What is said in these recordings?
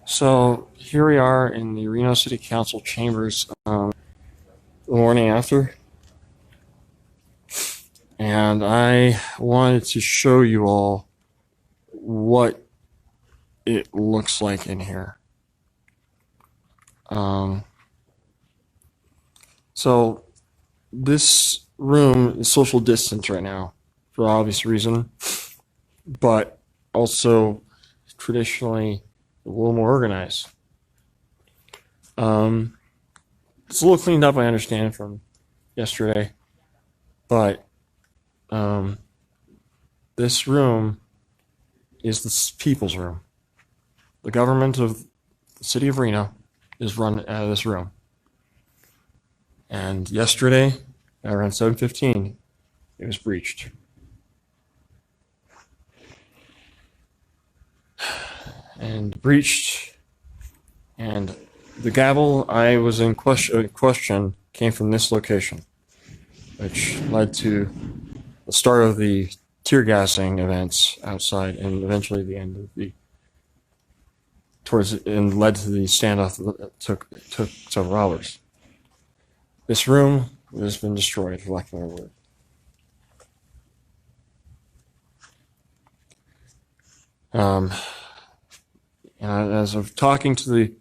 So here we are in the Reno City Council chambers the morning after, and I wanted to show you all what it looks like in here. So this room is social distance right now for obvious reason, but also traditionally a little more organized. It's a little cleaned up, I understand, from yesterday, but this room is the people's room. The government of the city of Reno is run out of this room. And yesterday, around 7:15, it was breached. And the gavel I was in question came from this location, which led to the start of the tear gassing events outside, and eventually the end of the and led to the standoff that took several hours. This room has been destroyed, for lack of a word. And as of talking to the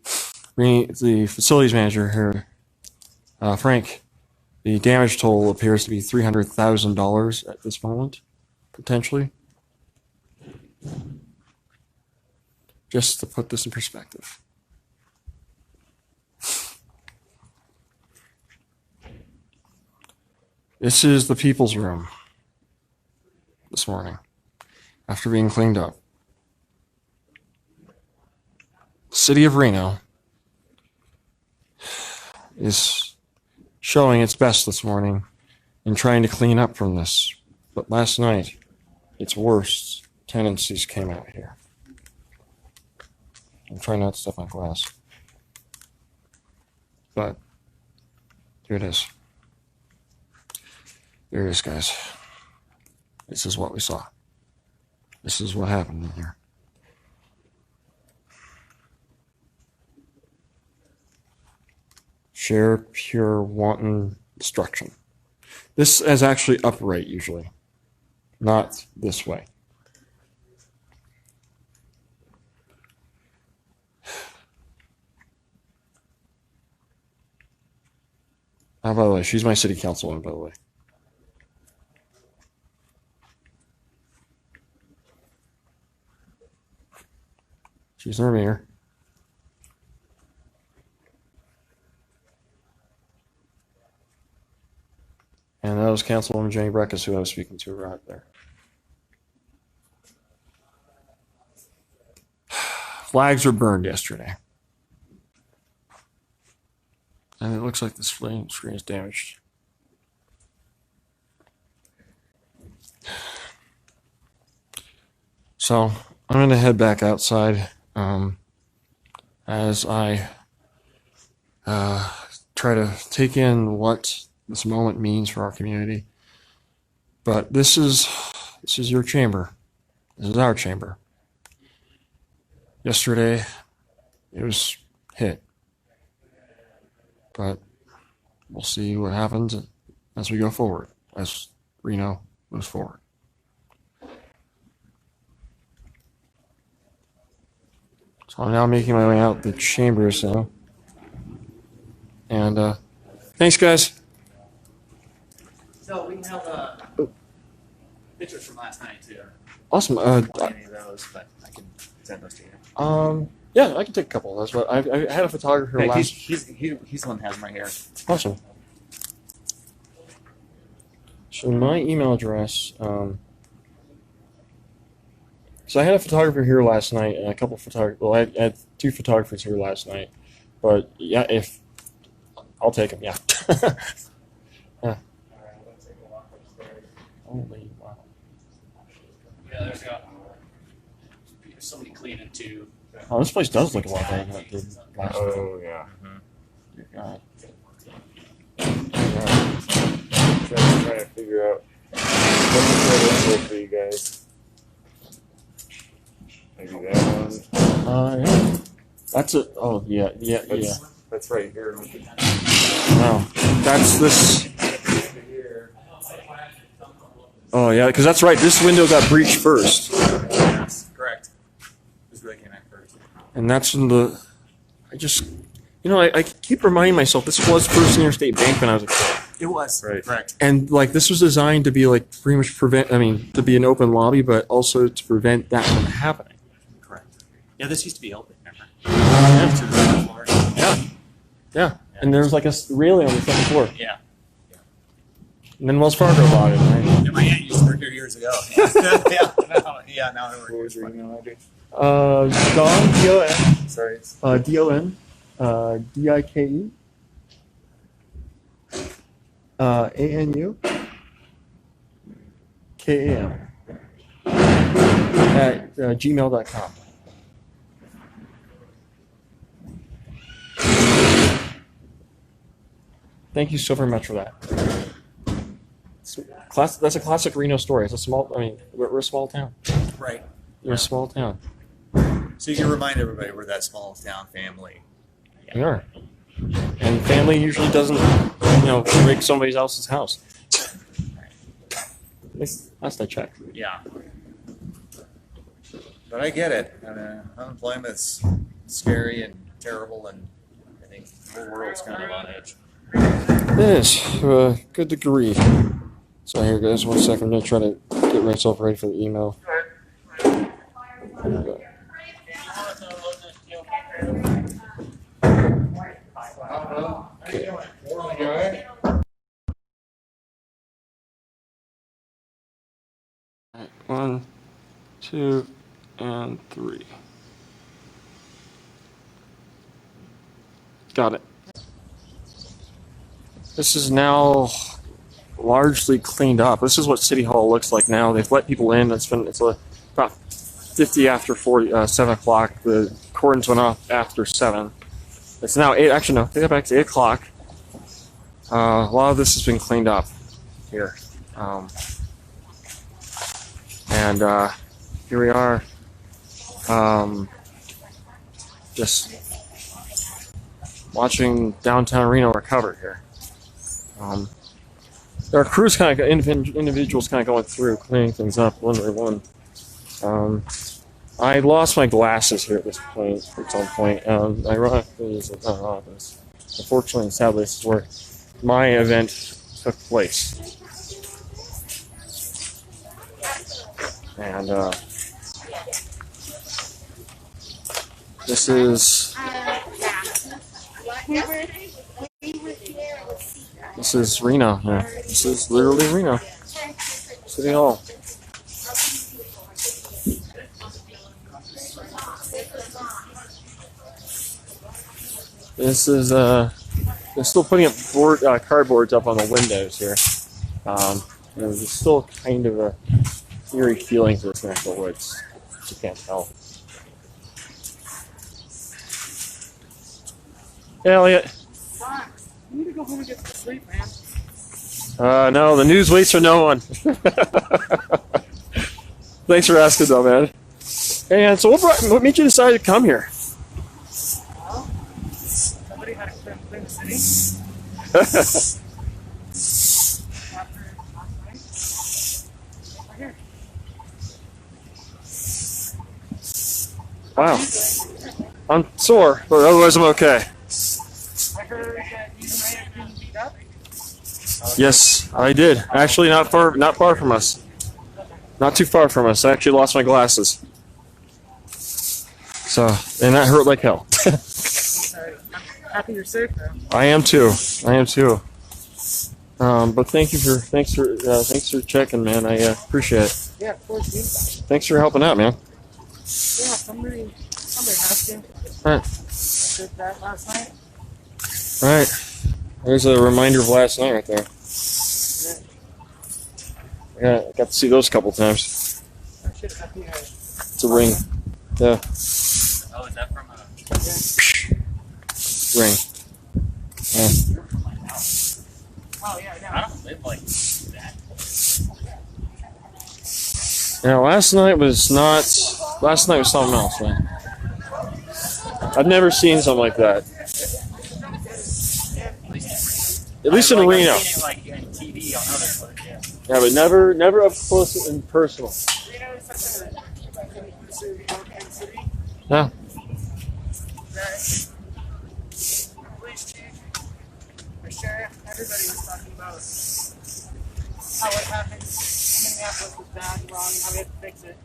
facilities manager here, Frank, the damage total appears to be $300,000 at this moment, potentially. Just to put this in perspective. This is the people's room this morning, after being cleaned up. The city of Reno is showing its best this morning in trying to clean up from this. But last night, its worst tendencies came out here. I'm trying not to step on glass. But here it is. There it is, guys. This is what we saw. This is what happened in here. Sheer, pure, wanton destruction. This is actually upright, usually. Not this way. By the way, she's my city councilwoman, by the way. She's our mayor. And that was Councilwoman Jenny Breckus, who I was speaking to right there. Flags were burned yesterday. And it looks like this flame screen is damaged. So I'm going to head back outside as I try to take in what this moment means for our community. But this is your chamber. This is our chamber. Yesterday, it was hit. But we'll see what happens as we go forward, as Reno moves forward. So I'm now making my way out the chambers now. And thanks, guys. So we have pictures from last night too. Awesome. Any of those, but I can send those to you. Yeah, I can take a couple of those. But I had a photographer last. He's the one that has them right here. Awesome. So my email address. So I had a photographer here last night, and a couple of photographers. Well, I had two photographers here last night, but yeah, if I'll take them, yeah. Yeah. Holy wow. Yeah, there's somebody cleaning too. Oh, this place does look a lot better than it did last night. Oh, yeah. Dear God. Trying to figure out what's for you guys. Maybe that one. Yeah. That's it. Oh, yeah. That's right here. Wow. That's this. Oh, yeah, because that's right. This window got breached first. Yes, correct. This really came out first. And that's in the. I keep reminding myself this was First Interstate Bank when I was a kid. It was. Right. Correct. And like this was designed to be like pretty much to be an open lobby, but also to prevent that from happening. Correct. Yeah, this used to be open, remember? Yeah. To the second floor. Yeah. And there was like a railing on the second floor. Yeah. And then Wells Fargo bought it, right? Yeah, my aunt used to work here years ago. Yeah, now I work What here. was your email address? Don, D-O-N, Sorry. D-O-N, D-I-K-E, A-N-U, K-A-M, at gmail.com. Thank you so very much for that. That's a classic Reno story. It's we're a small town. Right. We're a small town. So you can remind everybody we're that small town family. We are. And family usually doesn't, break somebody else's house. Last I checked. Yeah. But I get it. Unemployment's scary and terrible, and I think the whole world's kind of on edge. It is, to a good degree. So here, guys, 1 second. I'm going to try to get myself ready for the email. Okay. 1, 2, and 3. Got it. This is now largely cleaned up. This is what City Hall looks like now. They've let people in. It's about 50 after 7 o'clock. The cordons went off after 7. It's now 8. Actually, no. Take that back to 8 o'clock. A lot of this has been cleaned up here. And here we are. Just watching downtown Reno recover here. There are crews individuals kind of going through, cleaning things up one by one. I lost my glasses here at some point. Ironically, unfortunately and sadly, this is where my event took place. And this is Reno. Yeah. This is literally Reno. City Hall. This is they're still putting up cardboards up on the windows here. There's still kind of a eerie feeling to this neck of the woods. You can't tell. Hey, Elliot. You need to go home and get some sleep, man. No, the news waits for no one. Thanks for asking, though, man. And so, what made you decide to come here? Well, somebody had to clean the city. After last night. Right here. Wow. I'm sore, but otherwise I'm okay. I heard that you may have been beat up. Yes, I did. Actually, not far from us. Not too far from us. I actually lost my glasses. So, and that hurt like hell. Sorry. I'm happy you're safe, though. I am too. But thanks for checking, man. I appreciate it. Yeah, of course, you. Thanks for helping out, man. Yeah, somebody has to. All right. I did that last night. All right. There's a reminder of last night right there. Yeah, I got to see those a couple times. I should have you guys. It's a ring. Yeah. Oh, is that from a... Ring. Yeah. Oh, yeah, I don't live like that. Now, last night was something else, man. I've never seen something like that. At least in Reno. I've seen it like in TV on other places. Yeah, but never up close and personal. Reno is such a inclusive, open city. Yeah. Police chief, the sheriff, everybody was talking about how what happened in Minneapolis was bad, wrong, how we had to fix it.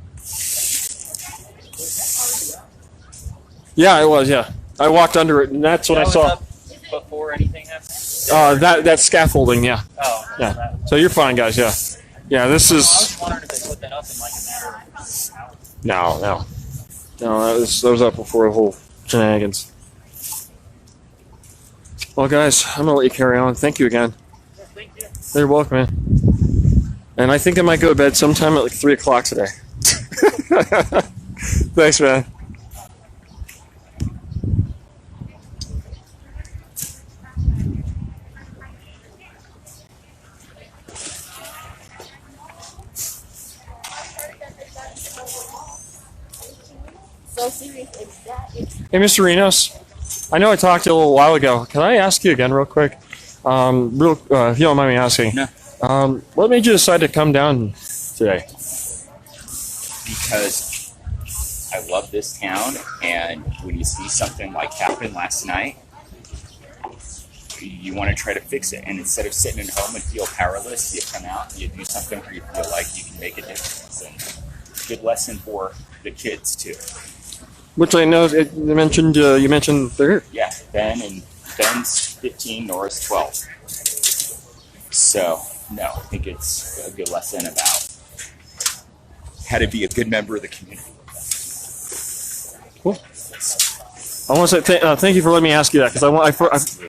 Yeah, it was. Yeah, I walked under it, and that's when I saw Before anything happened? that scaffolding. Yeah, Oh. yeah. So you're fine, guys. Yeah, yeah. This I is was wondering if they put that up in like a matter of hours. no. That was up before the whole shenanigans. Well, guys, I'm gonna let you carry on. Thank you again. Yeah, thank you. You're welcome, man. And I think I might go to bed sometime at like 3 o'clock today. Thanks, man. So serious, Hey, Mr. Renos, I know I talked to you a little while ago. Can I ask you again real quick? If you don't mind me asking. No. What made you decide to come down today? Because I love this town, and when you see something like happened last night, you want to try to fix it. And instead of sitting at home and feel powerless, you come out and you do something where you feel like you can make a difference. And good lesson for the kids too. Which I know you mentioned there. Yeah, Ben's 15, Nora's 12. So no, I think it's a good lesson about how to be a good member of the community. Cool. I want to say thank you for letting me ask you that, because I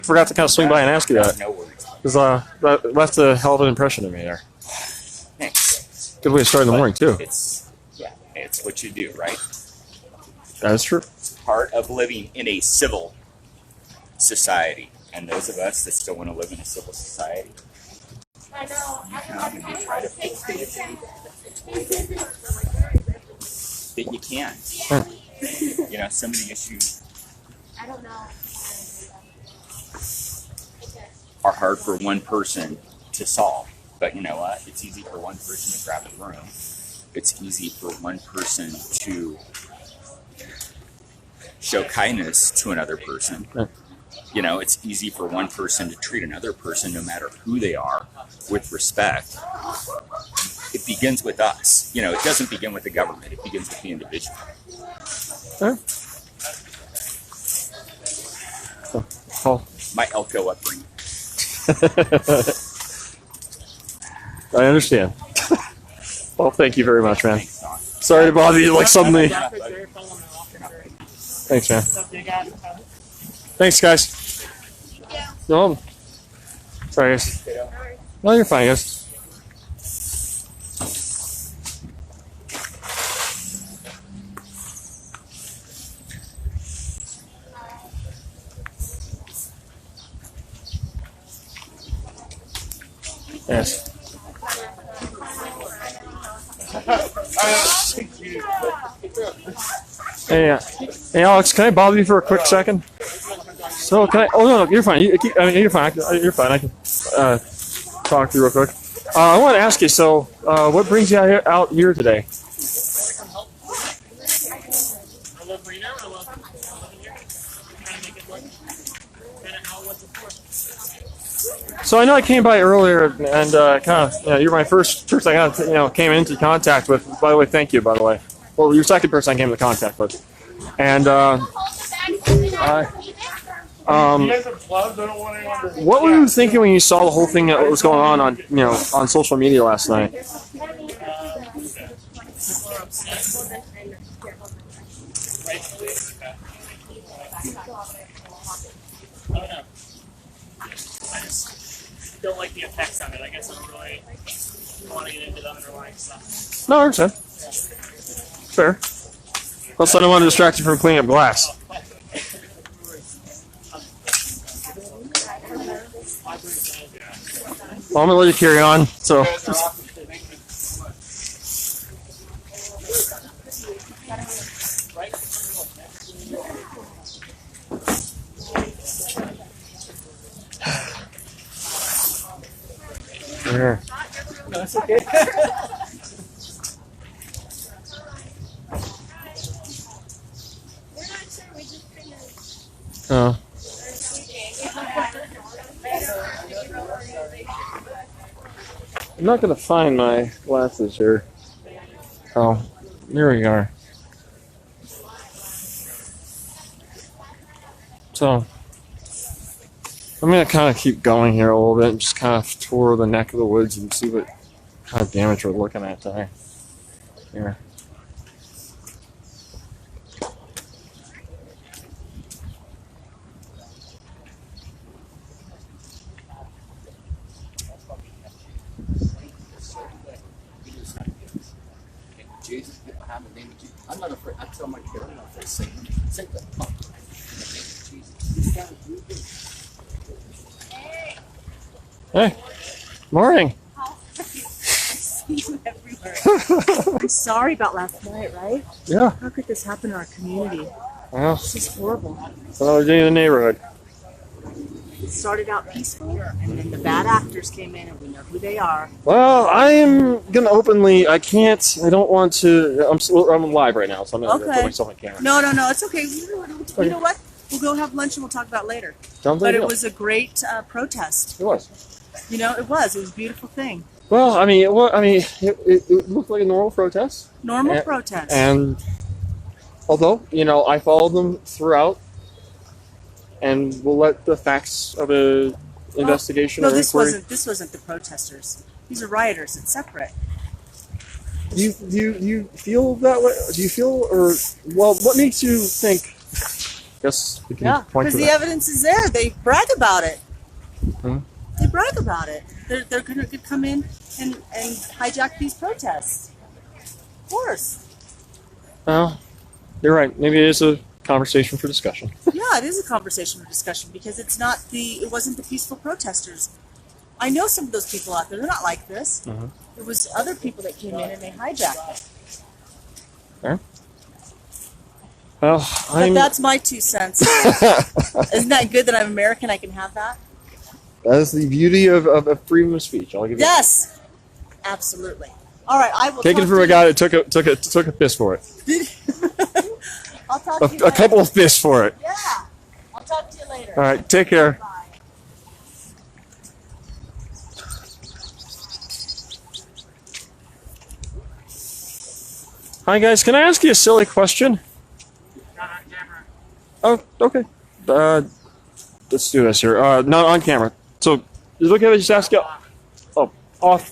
forgot to kind of swing by and ask you that, No worries. because that left a hell of an impression on me there. Thanks. Good way to start in the morning too. It's what you do, right? That's true. Part of living in a civil society. And those of us that still want to live in a civil society, I know. and we try to fix the issues that you can. Huh. You know, some of the issues I don't know. are hard for one person to solve. But you know what? It's easy for one person to grab a broom. It's easy for one person to show kindness to another person. Right. You know, it's easy for one person to treat another person, no matter who they are, with respect. It begins with us. You know, it doesn't begin with the government. It begins with the individual. Huh? Oh. My Elko upbringing. I understand. Well, thank you very much, man. Thanks, Don. Sorry to bother you like suddenly. Officer, follow my officer. Thanks, man. Stuff you got. Thanks, guys. No. Sorry, guys. No, you're fine, guys. Yes. Hey, hey, Alex, can I bother you for a quick second? So, can I? Oh no, you're fine. You're fine. You're fine. I can talk to you real quick. I want to ask you. So, what brings you out here today? I love Reno. I love living here. Trying to make it work. Kind of how what's it for? So I know I came by earlier and kind of, you're my first person I kind of, came into contact with. By the way, thank you. By the way, well, you're the second person I came into contact with, and You guys have gloves? I don't want anyone to. what were you thinking when you saw the whole thing that was going on on social media last night? I just don't like the effects on it. I guess I don't really want to get into the underlying stuff. No, I understand. Fair. Plus, I don't want to distract you from cleaning up glass. Well, I'm gonna let you carry on. So. Here. No, it's okay. We're not sure. We just kind of. Oh. I'm not gonna find my glasses here. Oh, there we are. So, I'm gonna kind of keep going here a little bit and just kind of tour the neck of the woods and see what kind of damage we're looking at today. Here. Jesus, get behind the name of Jesus. I'm not afraid. I tell my kid, I'm not afraid of Satan. Satan, come on. Hey, morning. Everywhere. I'm sorry about last night, right? Yeah. How could this happen in our community? Well, This is horrible. another day in the neighborhood. It started out peaceful, and then the bad actors came in, and we know who they are. Well, I am gonna openly. I can't. I don't want to. I'm live right now, so I'm gonna Okay. put myself on camera. No, it's okay. You know what? We'll go have lunch and we'll talk about it later. Sounds But like it was a great protest. It was. You know, it was. It was a beautiful thing. Well, I mean, it looked like a normal protest, Normal And- protest. and although I followed them throughout, and we'll let the facts of the investigation no, or this inquiry. wasn't the protesters. These are rioters. It's separate. Do you feel that way? Do you feel, or well, what makes you think? Yes, we can Yeah, point because to the that. evidence is there. They brag about it. Hmm? They brag about it. They're going to come in and hijack these protests. Of course. Well, you're right. Maybe it is a conversation for discussion. Yeah, it is a conversation for discussion because it wasn't the peaceful protesters. I know some of those people out there. They're not like this. Mhm. It was other people that came in and they hijacked it. Fair. Well, But that's my 2 cents. Isn't that good that I'm American? I can have that. that is the beauty of freedom of speech. I'll give you. Yes, absolutely. All right, I will Take it talk from to a guy that took a fist for it. you. I'll talk to you A later. couple of fists for it. Yeah, I'll talk to you later. All right, take care. Bye. Hi guys, can I ask you a silly question? Not on camera. Oh, okay. Let's do this here. Not on camera. So, is it okay if I just ask you? Oh, off.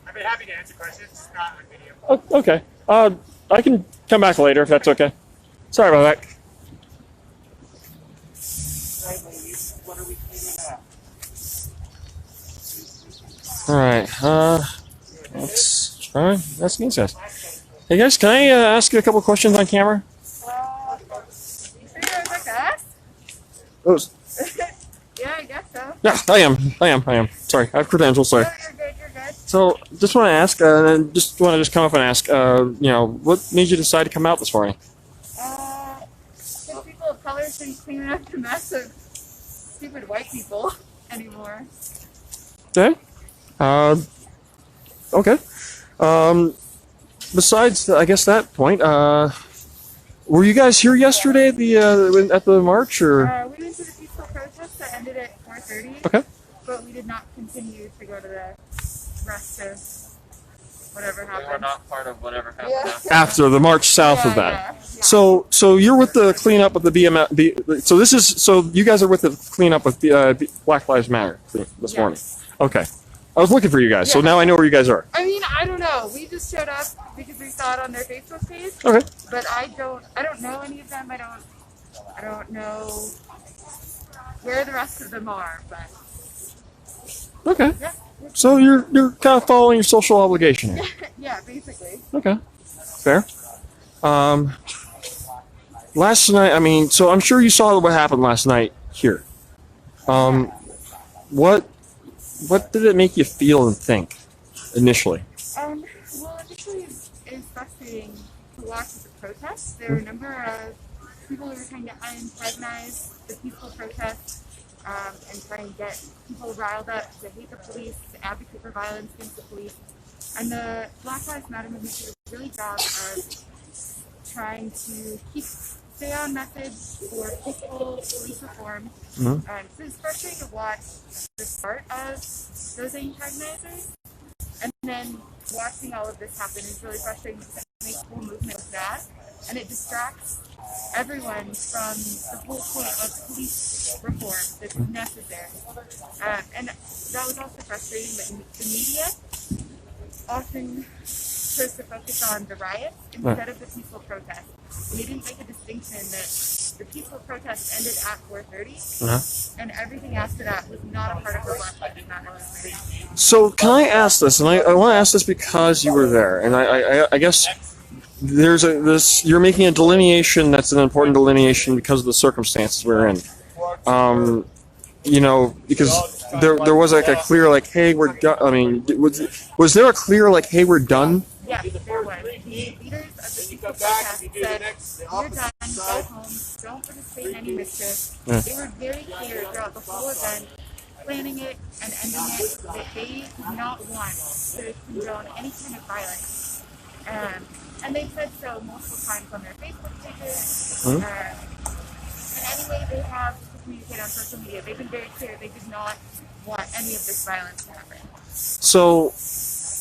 I'd be happy to answer questions, just not on video. Oh, okay. I can come back later if that's okay. Sorry about that. Right, ladies, what are we cleaning up? All right. Let's try asking these guys. Hey guys, can I ask you a couple questions on camera? You sure you're like us? Oh, Yeah, I guess so. yeah, I am. Sorry, I have credentials. Sorry. No, you're good. You're good. So, just want to ask, and just come up and ask, what made you decide to come out this morning? Because people of color shouldn't clean up the mess of stupid white people anymore. Okay. Okay. Besides, I guess that point, were you guys here yesterday at the march, or? We went to the peaceful protest that ended at 4:30. Okay. But we did not continue to go to the rest of whatever We were happened. not part of whatever happened after. After the march south of that. Yeah. So you're with the cleanup with the BMF. So you guys are with the cleanup with Black Lives Matter this morning. Okay. I was looking for you guys, so Yeah. now I know where you guys are. I mean, I don't know. We just showed up because we saw it on their Facebook page. Okay. But I don't know any of them. I don't know where the rest of them are. But Okay. yeah, So you're kind of following your social obligation here. yeah, basically. Okay. Fair. Last night, so I'm sure you saw what happened last night here. What did it make you feel and think initially? Well, initially it was frustrating to watch the protests. There were a number of people who were trying to antagonize the peaceful protests and and try and get people riled up to hate the police, to advocate for violence against the police. And the Black Lives Matter movement did a really job of trying to stay on message for peaceful police reform. So it's frustrating to watch the start of those antagonizers, and then watching all of this happen is really frustrating because it makes the whole movement bad, and it distracts everyone from the whole point of police reform that's necessary. And that was also frustrating that the media often chose to focus on the riots instead of the peaceful protest. They didn't make a distinction that the peaceful protest ended at 4:30, and everything after that was not a part of the Black Lives Matter movement. So can I ask this? And I want to ask this because you were there, and I guess there's you're making a delineation that's an important delineation because of the circumstances we're in. You know, because there was like a clear like, hey, we're done. I mean, was there a clear like, hey, we're done? Yes, there was. The leaders of the peaceful protest said, "We're done. Go home. Don't participate in any mischief." They were very clear throughout the whole event, planning it and ending it, that they did not want to condone any kind of violence. And they said so multiple times on their Facebook pages. And anyway, they have to communicate on social media. They've been very clear they did not want any of this violence to happen. So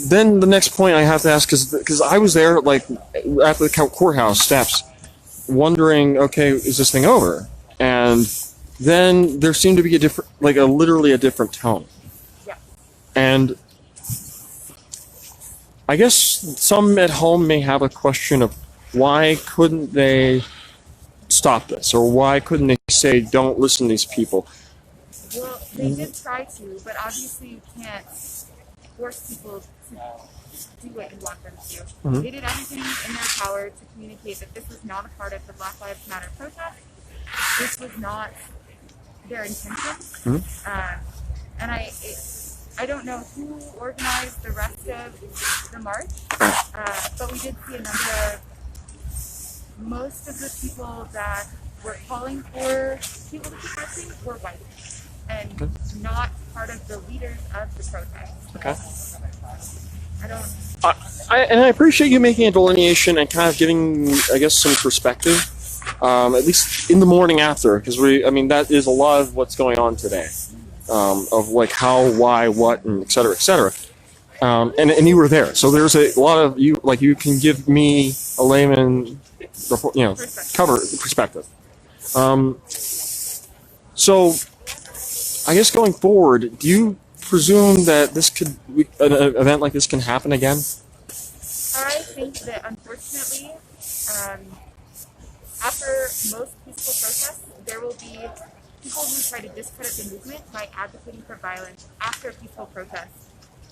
then the next point I have to ask, because I was there like at the courthouse steps, wondering, okay, is this thing over? And then there seemed to be a different, like literally a different tone. Yeah. And I guess some at home may have a question of why couldn't they stop this, or why couldn't they say don't listen to these people? Well, they did try to, but obviously you can't force people to do what you want them to. They did everything in their power to communicate that this was not a part of the Black Lives Matter protest. This was not their intention. And I don't know who organized the rest of the march, but we did see a number of, most of the people that were calling for people to keep marching were white and not part of the leaders of the protest. Okay. I I appreciate you making a delineation and kind of giving, I guess, some perspective, at least in the morning after, because that is a lot of what's going on today, of like how, why, what, and et cetera, et cetera. And you were there, so there's a lot of you can give me a layman, perspective. So I guess going forward, do you presume that an event like this can happen again? I think that unfortunately, after most peaceful protests, there will be people who try to discredit the movement by advocating for violence after a peaceful protest,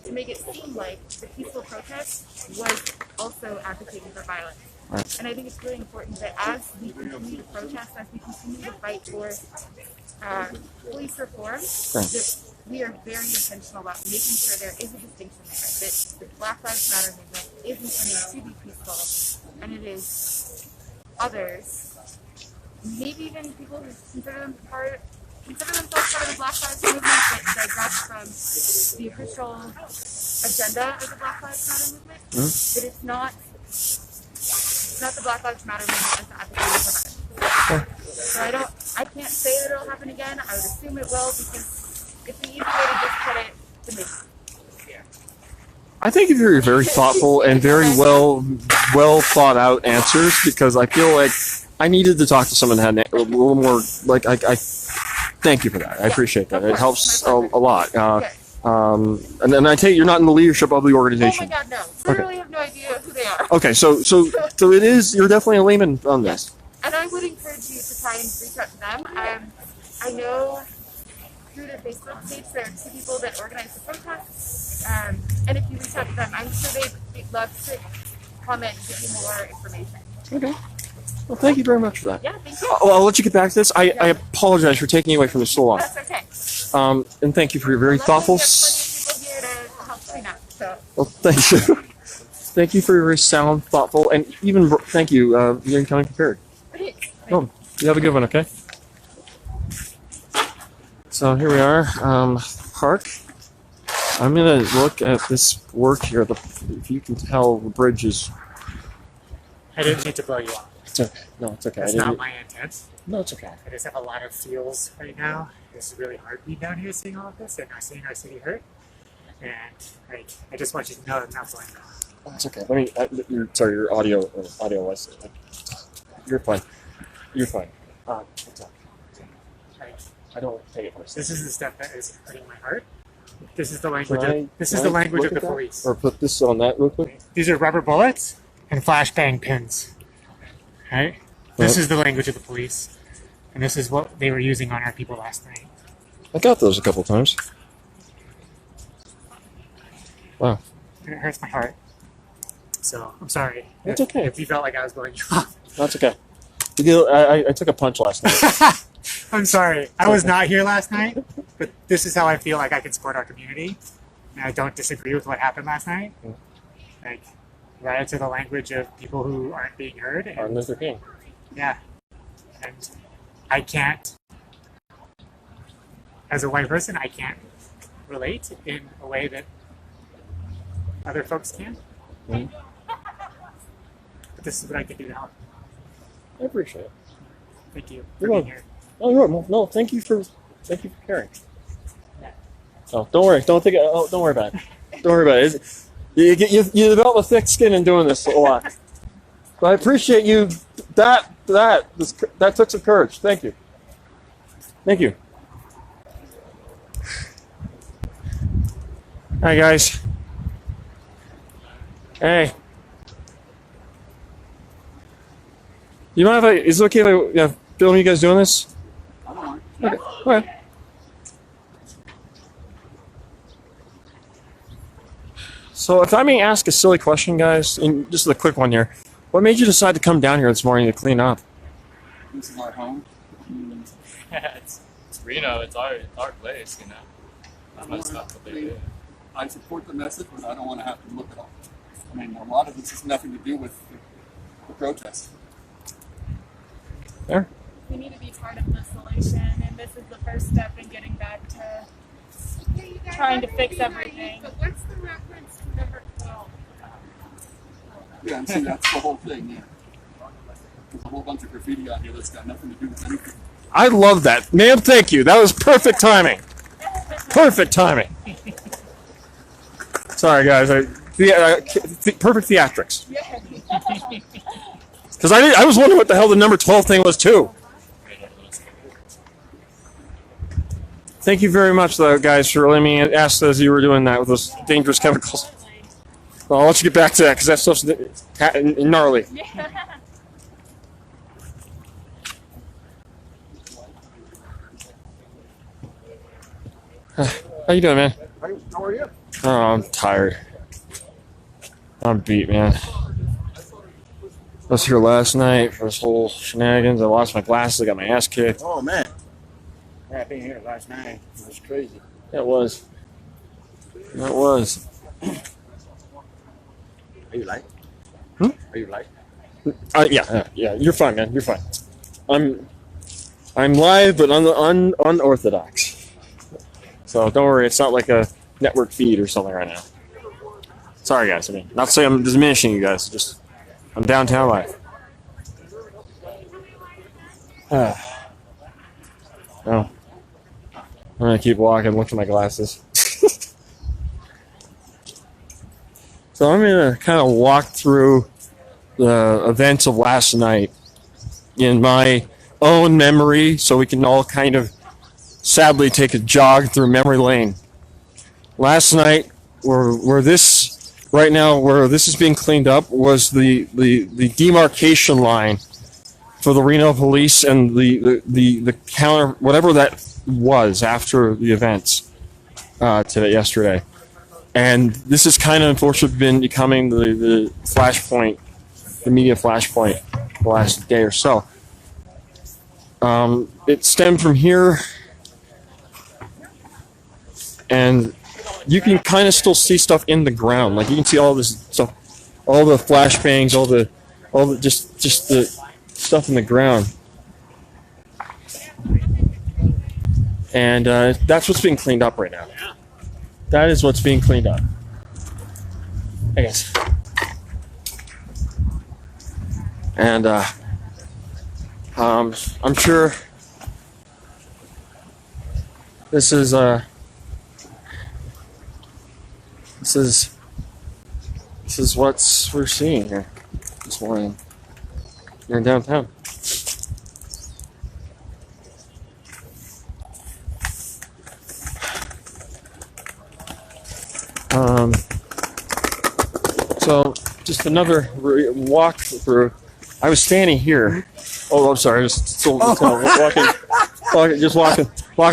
to make it seem like the peaceful protest was also advocating for violence. Right. And I think it's really important that as we continue to protest, as we continue to fight for police reform, that we are very intentional about making sure there is a distinction there, that the Black Lives Matter movement is intended to be peaceful, and it is others, maybe even people who consider themselves part of the Black Lives movement that digress from the official agenda of the Black Lives Matter movement, that it's not the Black Lives Matter movement that's advocating for violence. So I can't say that it'll happen again. I would assume it will, because it's an easy way to discredit the movement. I think you're very thoughtful and very well thought out answers, because I feel like I needed to talk to someone that had a little more, like, I thank you for that. I appreciate that. It helps a lot. And I take it you're not in the leadership of the organization. Oh my God, no. Literally have no idea who they are. Okay, so it is, you're definitely a layman on this. And I would encourage you to try and reach out to them. I know through their Facebook page there are 2 people that organize the protest. And if you reach out to them, I'm sure they'd love to comment and give you more information. Okay. Well, thank you very much for that. Yeah, thank you. I'll let you get back to this. I apologize for taking you away from this so long. That's okay. And thank you for your very thoughtful... There's plenty of people here to help clean up, so. Well, thank you. Thank you for your very sound, thoughtful, and even thank you for coming prepared. Thanks. Oh, you have a good one, okay? So here we are, park. I'm gonna look at this work here. If you can tell, the bridge is. I didn't mean to blow you off. It's okay. No, it's okay. That's not my intent. No, it's okay. I just have a lot of feels right now. This is really hard being down here seeing all of this and seeing our city hurt. And I just want you to know that I'm not blowing you off. Oh, it's okay. Let me. Sorry, your audio was. You're fine. You're fine. It's okay. I don't take it personally. This is the stuff that is hurting my heart. This is the language. This Can is the I language look of the at that? police. Or put this on that real quick. These are rubber bullets and flashbang pins. Right? This is the language of the police, and this is what they were using on our people last night. I got those a couple times. Wow. And it hurts my heart. So I'm sorry. It's if, okay. If you felt like I was blowing you off. That's okay. I took a punch last night. I'm sorry. I was not here last night, but this is how I feel like I can support our community. And I don't disagree with what happened last night. Like, right to the language of people who aren't being heard. Martin Luther King. Yeah. And I can't, as a white person, I can't relate in a way that other folks can. Mhm. But this is what I can do to help. I appreciate it. Thank you You're for being welcome. here. Oh, you're welcome. No, thank you for caring. Oh, don't worry. Don't worry about it. Don't worry about it. You develop a thick skin in doing this a lot. But I appreciate you. That took some courage. Thank you. Thank you. Hi guys. Hey. You mind if is it okay if I film you guys doing this? I don't mind. Okay. Okay. So if I may ask a silly question, guys, and just a quick one here. What made you decide to come down here this morning to clean up? This is our home. it's Reno. It's our place, you know. Not much stuff that they do. I support the message, but I don't want to have to look at all. I mean, a lot of this has nothing to do with the protest. There. We need to be part of the solution, and this is the first step in getting back to trying to fix everything. But what's the reference to number 12? Yeah, and see, that's the whole thing, yeah. There's a whole bunch of graffiti out here that's got nothing to do with anything. I love that. Ma'am, thank you. That was perfect timing. Perfect timing. Sorry, guys. Perfect theatrics. Because I was wondering what the hell the number 12 thing was, too. Thank you very much, though, guys, for letting me ask as you were doing that with those dangerous chemicals. Well, I'll let you get back to that, because that stuff's gnarly. How you doing, man? How are you? Oh, I'm tired. I'm beat, man. I was here last night for this whole shenanigans. I lost my glasses. I got my ass kicked. Oh, man. Yeah, being here last night was crazy. It was. It was. Are you light? Hmm? Are you light? Yeah. You're fine, man. You're fine. I'm live, but unorthodox. So don't worry. It's not like a network feed or something right now. Sorry, guys. I mean, not to say I'm diminishing you guys. Just I'm downtown live. Oh. I'm gonna keep walking. Look at my glasses. So I'm gonna kind of walk through the events of last night in my own memory, so we can all kind of sadly take a jog through memory lane. Last night, where this right now, where this is being cleaned up, was the demarcation line for the Reno police and the counter, whatever that was after the events yesterday. And this has kind of unfortunately been becoming the flashpoint, the media flashpoint, the last day or so. It stemmed from here, and you can kind of still see stuff in the ground. Like you can see all this stuff, all the flashbangs, all the just the stuff in the ground. And that's what's being cleaned up right now. That is what's being cleaned up. I guess. And I'm sure this is what we're seeing here this morning here in downtown. So just another walk through. I was standing here. Oh, I'm sorry. I was still walking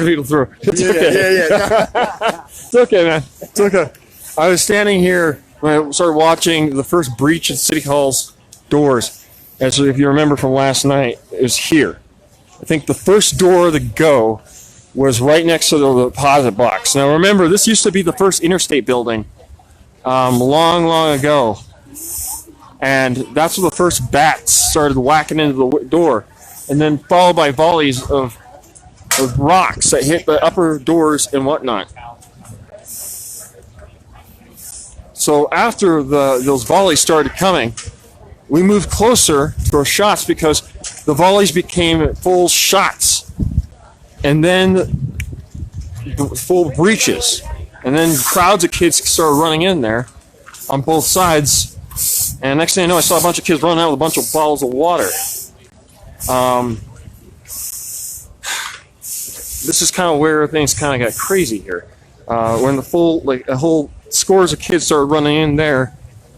people through. It's okay. Yeah. It's okay, man. It's okay. I was standing here when I started watching the first breach at City Hall's doors. And so if you remember from last night, it was here. I think the first door to go was right next to the deposit box. Now remember, this used to be the first interstate building long ago. And that's where the first bats started whacking into the door. And then followed by volleys of rocks that hit the upper doors and whatnot. So after those volleys started coming, we moved closer to our shots because the volleys became full shots. And then full breaches. And then crowds of kids started running in there on both sides. And next thing I know, I saw a bunch of kids running out with a bunch of bottles of water. This is kind of where things kind of got crazy here. When a whole scores of kids started running in there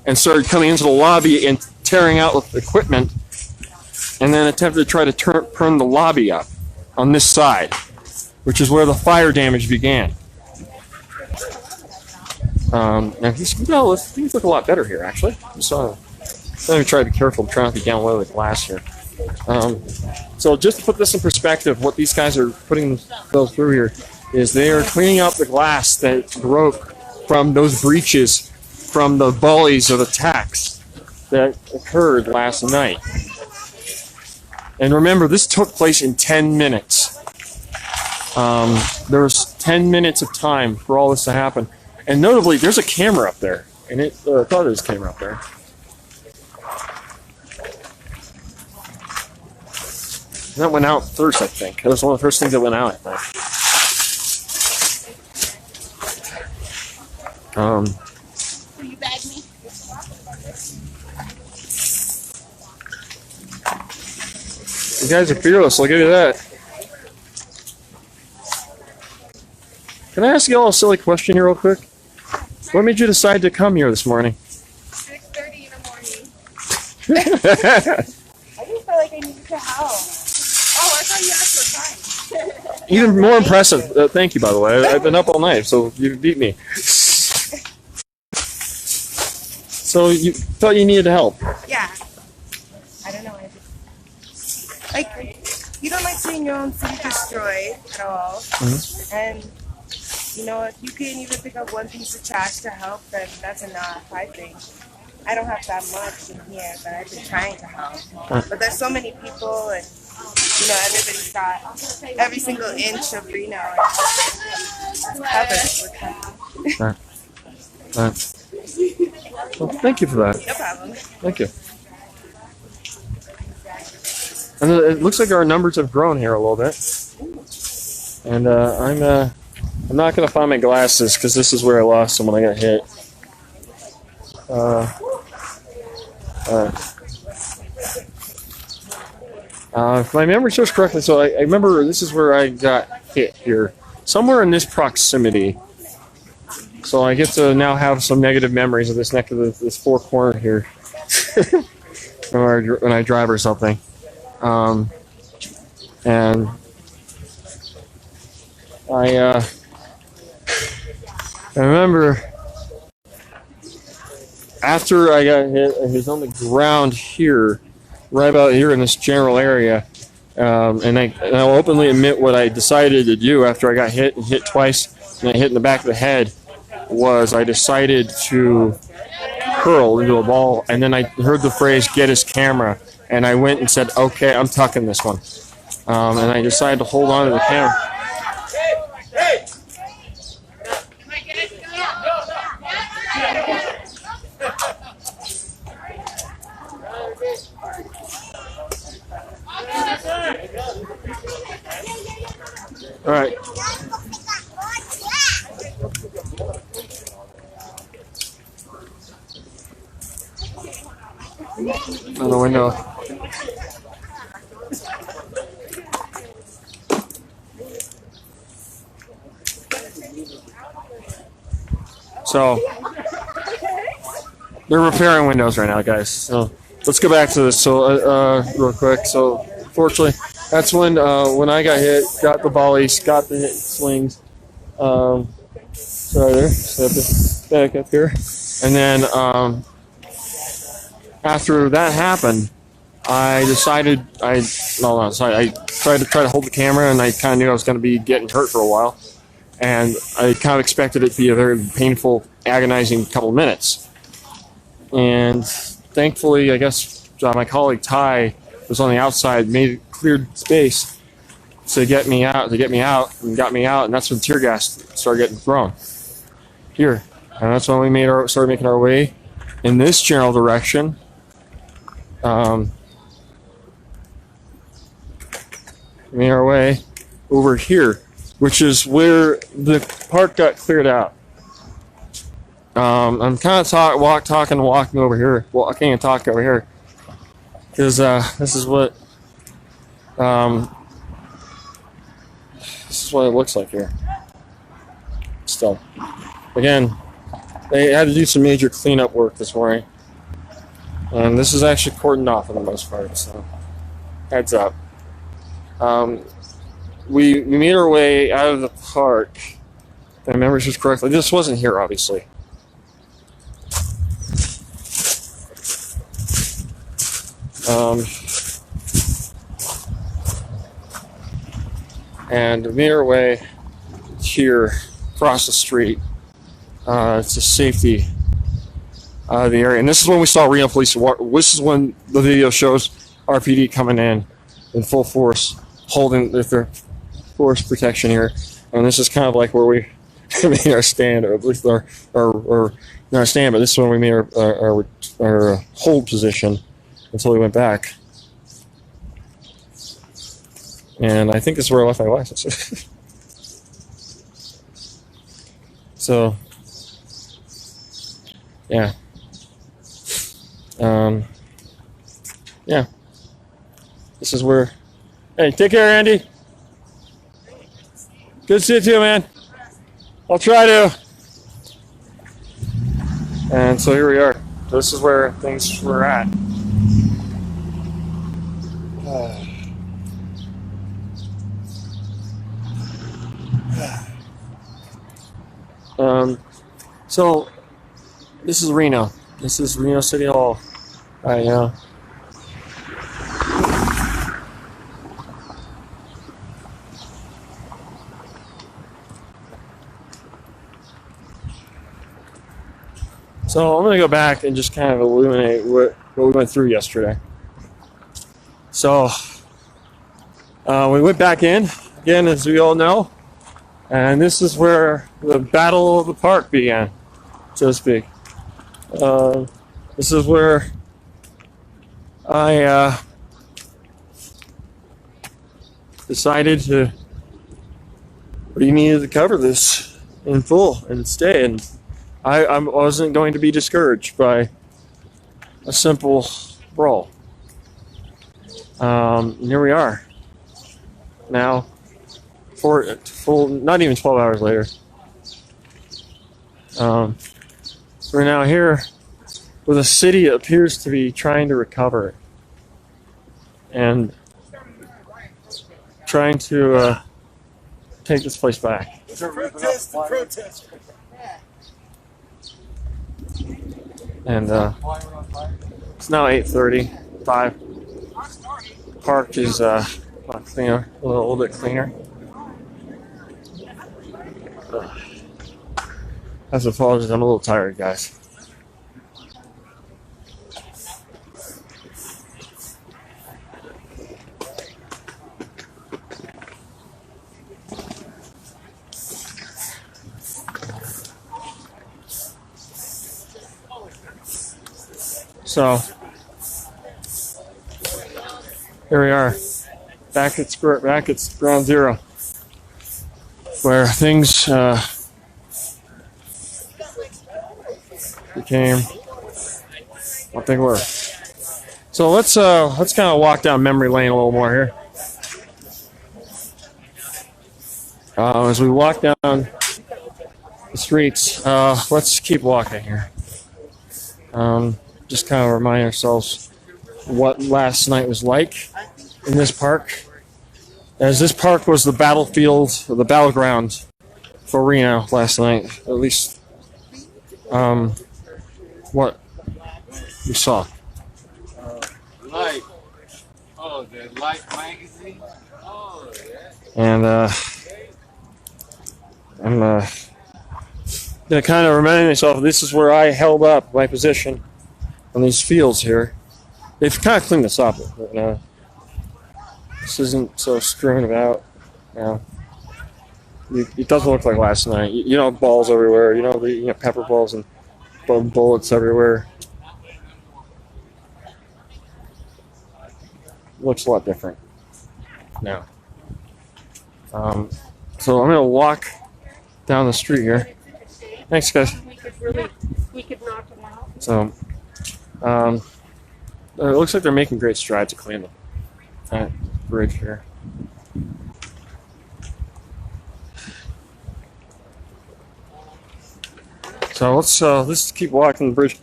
and started coming into the lobby and tearing out with equipment, and then attempted to try to turn the lobby up on this side, which is where the fire damage began. Now things look a lot better here, actually. Let me try to be careful. I'm trying to be down low with the glass here. So just to put this in perspective, what these guys are putting themselves through here is they are cleaning up the glass that broke from those breaches from the volleys of attacks that occurred last night. And remember, this took place in 10 minutes. There was 10 minutes of time for all this to happen. And notably, there's a camera up there. And I thought there was a camera up there. And that went out first, I think. That was one of the first things that went out, I think. Will you bag me? You guys are fearless, I'll give you that. Can I ask you all a silly question here real quick? What made you decide to come here this morning? 6:30 in the morning. I just felt like I needed to help. Oh, I thought you asked for time. Even more impressive. Thank you, by the way. I've been up all night, so you beat me. So you thought you needed help? Yeah. I don't know. You don't like seeing your own city destroyed at all. Mm-hmm. And, if you can even pick up one piece of trash to help, then that's enough, I think. I don't have that much in here, but I've been trying to help. But there's so many people, and, everybody's got every single inch of Reno. Well, thank you for that. No problem. Thank you. And it looks like our numbers have grown here a little bit. And I'm not going to find my glasses because this is where I lost them when I got hit. If my memory serves correctly, so I remember this is where I got hit here. Somewhere in this proximity. So I get to now have some negative memories of this neck of this four corner here. when I drive or something. And I remember after I got hit, I was on the ground here, right about here in this general area, and I'll openly admit what I decided to do after I got hit and hit twice, and I hit in the back of the head, was I decided to curl into a ball, and then I heard the phrase, "get his camera," and I went and said, "Okay, I'm tucking this one," and I decided to hold on to the camera. on the window. So they're repairing windows right now, guys. So let's go back to this. So real quick. So fortunately, that's when I got hit, got the volleys, got the hit slings. Sorry there. So back up here, and then after that happened, I decided I tried to hold the camera, and I kind of knew I was going to be getting hurt for a while. And I kind of expected it to be a very painful, agonizing couple of minutes. And thankfully, I guess my colleague Ty was on the outside, cleared space to get me out, and got me out. And that's when tear gas started getting thrown here. And that's when we started making our way in this general direction. Made our way over here, which is where the park got cleared out. I'm kind of walking over here, walking and talking over here, because this is what it looks like here. Still, again, they had to do some major cleanup work this morning, and this is actually cordoned off for the most part. So, heads up. We made our way out of the park. If I remember this correctly. This wasn't here, obviously. And we made our way here across the street to safety of the area. And this is when we saw Reno police. This is when the video shows RPD coming in full force, holding with their force protection here. And this is kind of like where we made our stand, or at least our not our stand, but this is when we made our hold position until we went back. And I think this is where I left my license. So, yeah. Yeah. This is where... Hey, take care, Andy. Good to see you too, man. I'll try to. And so here we are. This is where things were at. So this is Reno. This is Reno City Hall right now. So I'm going to go back and just kind of illuminate what we went through yesterday. So we went back in, again, as we all know, and this is where the Battle of the Park began, so to speak. This is where I decided we needed to cover this in full and stay. And I wasn't going to be discouraged by a simple brawl. Here we are. Now, not even 12 hours later. We're now here where the city appears to be trying to recover and trying to take this place back. Protest. And it's now 8:35. Park is cleaner, a little bit cleaner. I have to apologize, I'm a little tired, guys. So here we are, back at ground zero, where things became what they were. So let's kind of walk down memory lane a little more here. As we walk down the streets, let's keep walking here. Just kind of remind ourselves what last night was like in this park. As this park was the battlefield, or the battleground for Reno last night, at least what we saw. Light. Oh, the Light magazine. Oh, yeah. And I'm gonna kind of remind myself this is where I held up my position on these fields here. They've kind of cleaned this up, but this isn't so strewn about. It doesn't look like last night. You know, balls everywhere. You know, pepper balls and bullets everywhere. Looks a lot different now. So I'm gonna walk down the street here. Thanks, guys. We could knock them out. So, it looks like they're making great strides to clean that bridge here. So let's keep walking the bridge.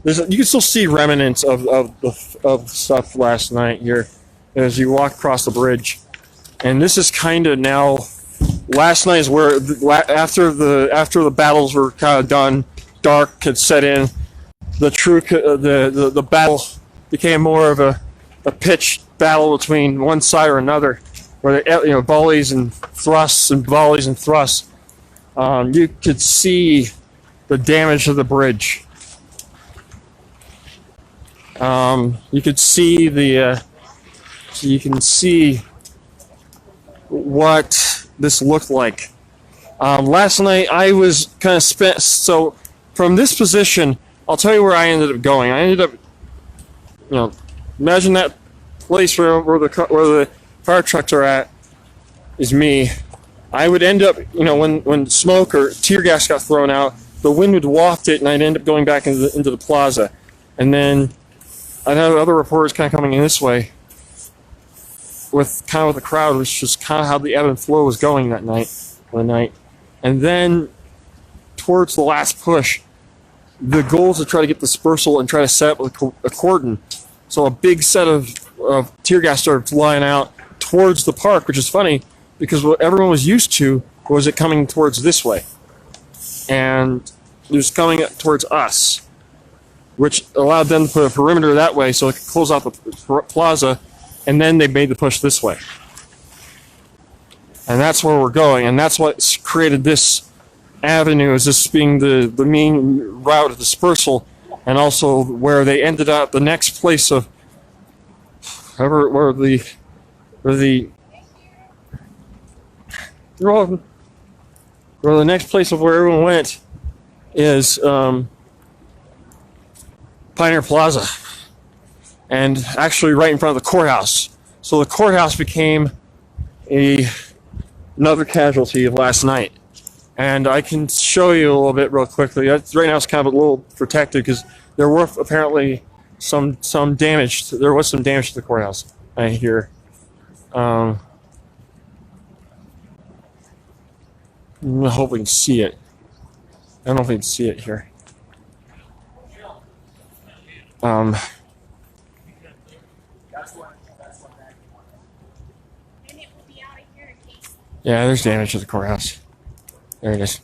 You can still see remnants of stuff last night here as you walk across the bridge, and this is kind of now. Last night is where after the battles were kind of done, dark had set in. The battle became more of a pitched battle between one side or another, where volleys and thrusts and volleys and thrusts. You could see the damage to the bridge. You could see you can see what this looked like. Last night I was kind of spent. So from this position, I'll tell you where I ended up going. I ended up, imagine that place where the fire trucks are at is me. I would end up, when smoke or tear gas got thrown out, the wind would waft it, and I'd end up going back into the plaza. And then I'd have other reporters kind of coming in this way with the crowd, which is kind of how the ebb and flow was going that night. And then towards the last push, the goal is to try to get dispersal and try to set up a cordon. So a big set of tear gas started flying out towards the park, which is funny because what everyone was used to was it coming towards this way. And it was coming towards us, which allowed them to put a perimeter that way so it could close out the plaza, and then they made the push this way. And that's where we're going, and that's what created this avenue as this being the main route of dispersal, and also where they ended up the next place of where the next place of where everyone went is Pioneer Plaza, and actually right in front of the courthouse. So the courthouse became another casualty of last night. And I can show you a little bit real quickly. Right now it's kind of a little protected because there were apparently some damage. There was some damage to the courthouse, I hear. I hope we can see it. I don't know if we can see it here. Yeah, there's damage to the courthouse. There it is.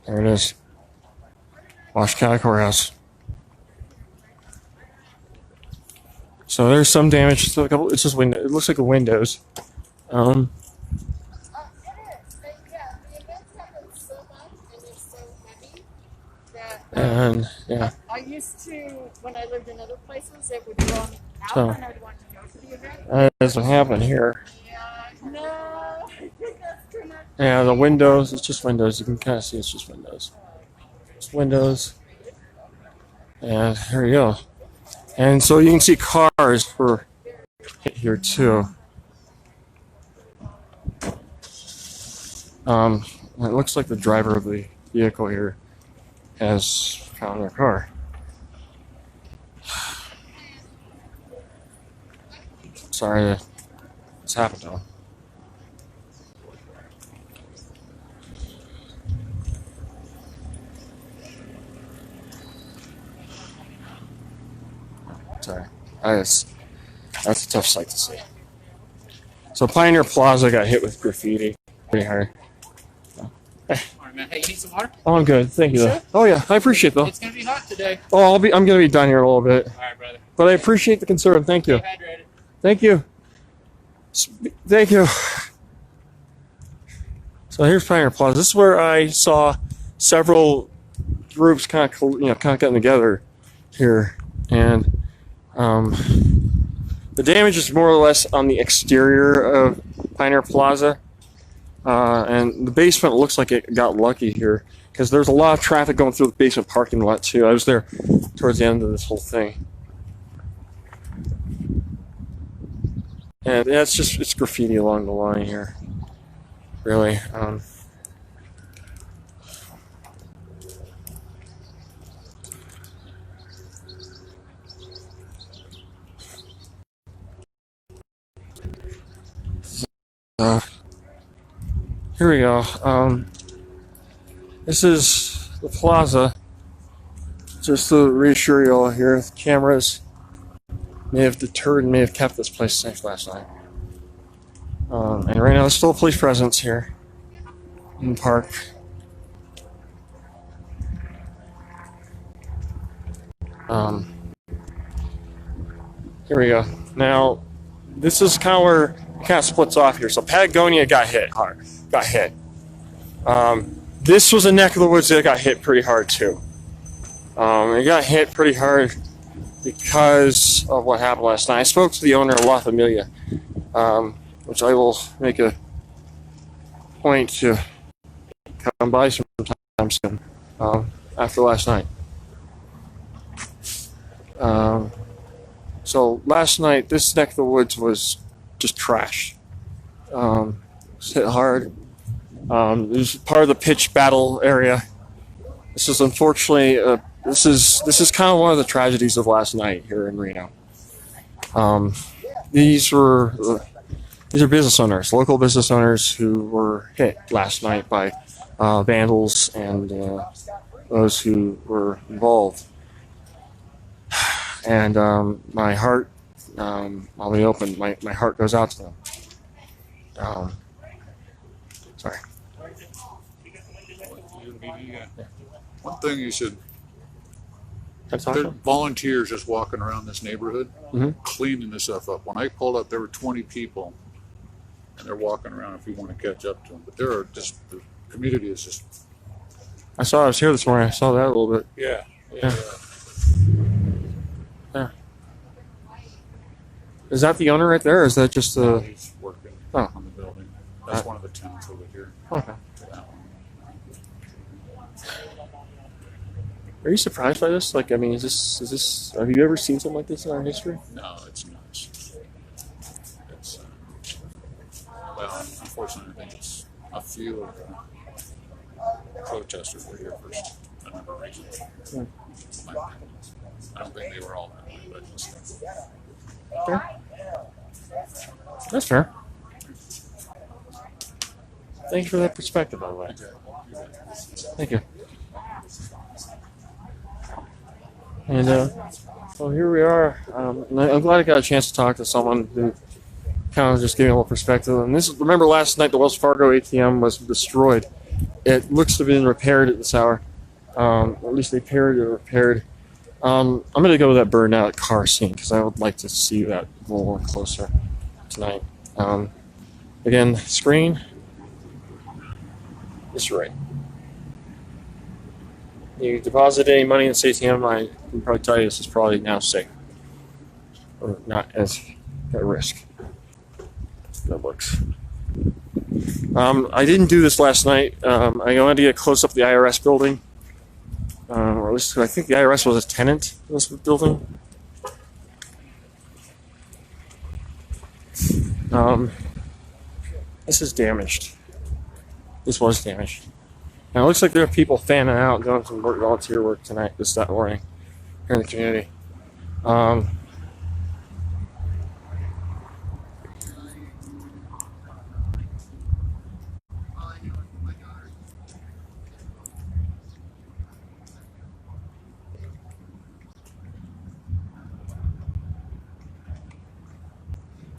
There it is. Washington County Courthouse. So there's some damage to a couple. It's just window. It looks like the windows. And yeah. I used to, when I lived in other places, it would run out So, and I'd want to go to the event. that doesn't happen here. Yeah, no, that's too much. Yeah, the windows. It's just windows. You can kind of see it's just windows. It's windows. And here you go. And so you can see cars were hit here too. It looks like the driver of the vehicle here has found their car. Sorry that it's happened to them. Sorry. That's a tough sight to see. So Pioneer Plaza got hit with graffiti pretty hard. Alright, man. Hey, you need some water? Oh, I'm good. Thank you, though. Sure. Oh, yeah. I appreciate it, though. It's gonna be hot today. Oh, I'm going to be done here in a little bit. Alright, brother. But I appreciate the concern. Thank you. Stay hydrated. Thank you. Thank you. So here's Pioneer Plaza. This is where I saw several groups kind of getting together here, and the damage is more or less on the exterior of Pioneer Plaza, and the basement looks like it got lucky here because there's a lot of traffic going through the basement parking lot too. I was there towards the end of this whole thing. And yeah, it's graffiti along the line here, really. Here we go. This is the plaza. Just to reassure you all here, the cameras may have deterred and may have kept this place safe last night. And right now there's still a police presence here in the park. Here we go. Now, this is kind of where it kind of splits off here. So Patagonia got hit hard. This was a neck of the woods that got hit pretty hard too. It got hit pretty hard because of what happened last night. I spoke to the owner of La Familia, which I will make a point to come by sometime soon, after last night. So last night, this neck of the woods was just trashed. It was hit hard. It was part of the pitch battle area. This is unfortunately, this is kind of one of the tragedies of last night here in Reno. These are business owners, local business owners who were hit last night by vandals and those who were involved. And my heart, I'll be open, my heart goes out to them. Sorry. One thing you should, Can I talk there to are them? volunteers just walking around this neighborhood, Mhm. cleaning this stuff up. When I pulled up, there were 20 people, and they're walking around if you want to catch up to them. But there are just, the community is just, I was here this morning. I saw that a little bit. yeah. Yeah. Is that the owner right there, or is that just the... He's working Oh. on the building. That's one of the tenants over here. Okay. That one. Are you surprised by this? Like, I mean, is this, have you ever seen something like this in our history? No, it's nuts. It's, well, unfortunately, I think it's a few of the protesters were here for a number of reasons. Yeah. My opinion. I don't think they were all that way, but just, Fair. That's fair. Thank you for that perspective, by the way. Thank you. And, well, here we are. And I'm glad I got a chance to talk to someone who kind of just gave me a little perspective. And this, remember last night the Wells Fargo ATM was destroyed. It looks to have been repaired at this hour. Or at least they repaired. I'm going to go to that burned out car scene because I would like to see that a little more closer tonight. Again, screen. It's right. You deposit any money in this ATM, I can probably tell you this is probably now safe. Or not as at risk. That works. I didn't do this last night. I wanted to get close up the IRS building. Or at least I think the IRS was a tenant in this building. This is damaged. This was damaged. And it looks like there are people fanning out doing some volunteer work tonight, that morning, here in the community.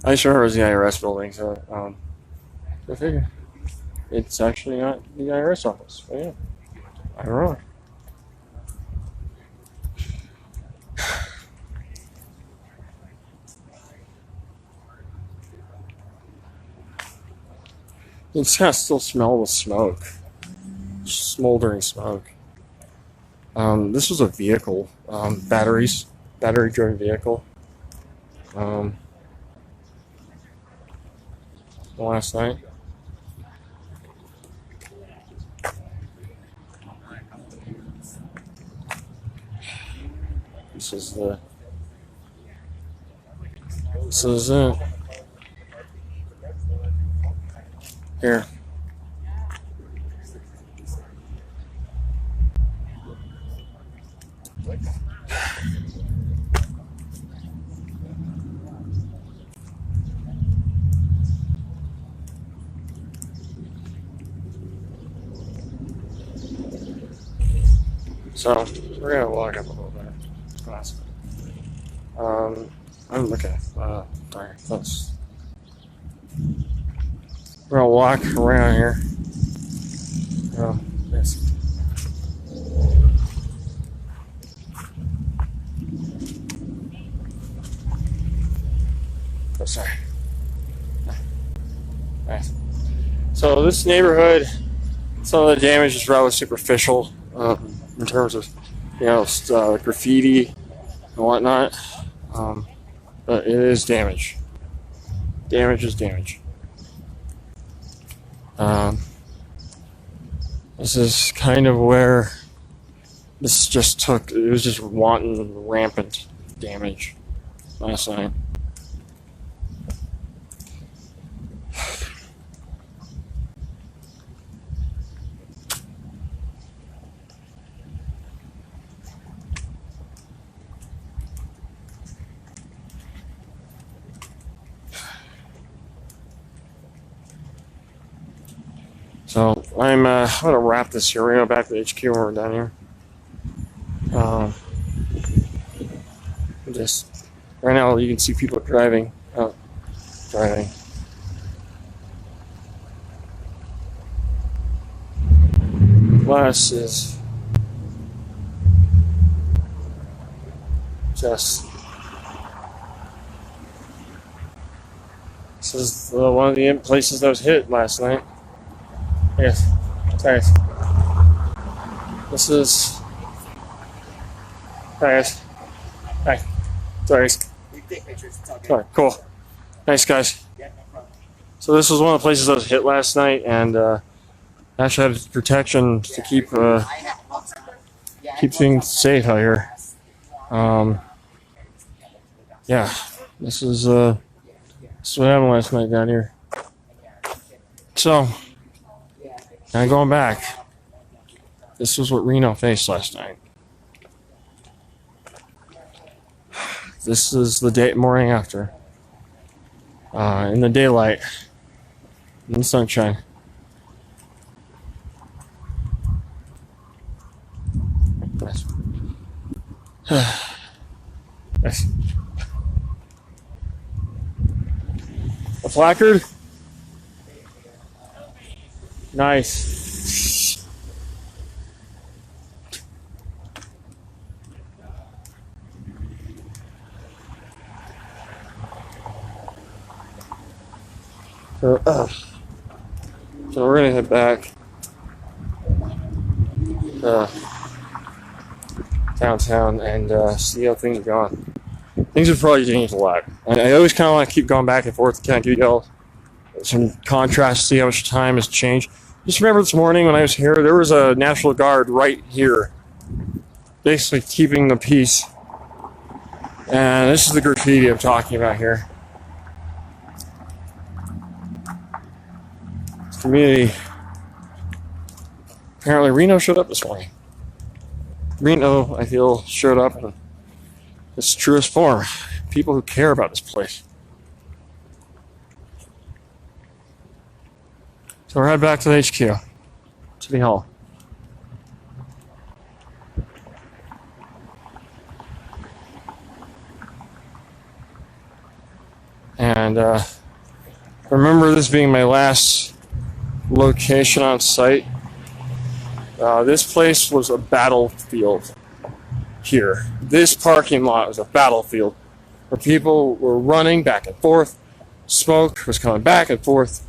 I sure was the IRS building, so I figure it's actually not the IRS office. But yeah, I don't know. It's kind of still smell the smoke, smoldering smoke. This was a vehicle, battery-driven vehicle. Last night. This is it. Here. So we're gonna walk up a little bit. I'm okay. Sorry, that's. We're gonna walk around here. Oh, yes. Oh, sorry. Nice. So this neighborhood, some of the damage is rather superficial in terms of, graffiti and whatnot. But it is damage. Damage is damage. This is kind of where this just took. It was just wanton, rampant damage last night. So I'm gonna wrap this here. We're gonna go back to the HQ when we're done here. Just right now, you can see people driving. Driving. Plus is just. This is one of the places that was hit last night. Yes, sorry. This is. Hi guys. Hi. Sorry. We take pictures. It's all good. All right, cool. Nice guys. Yeah, no problem. So this was one of the places that was hit last night, and actually had protection to keep things safe out here. Yeah, this is what happened last night down here. So. Now going back, this was what Reno faced last night. This is the morning after. In the daylight, in the sunshine. Nice. Nice. A placard? Nice. So we're gonna head back downtown and see how things are going. Things have probably changed a lot. I always kind of want to keep going back and forth to kind of give you all some contrast, see how much time has changed. Just remember this morning when I was here, there was a National Guard right here, basically keeping the peace. And this is the graffiti I'm talking about here. This community apparently Reno showed up this morning. Reno, I feel, showed up in its truest form. People who care about this place. So we're heading back to the HQ, City Hall. And remember this being my last location on site. This place was a battlefield here. This parking lot was a battlefild where people were running back and forth. Smoke was coming back and forth.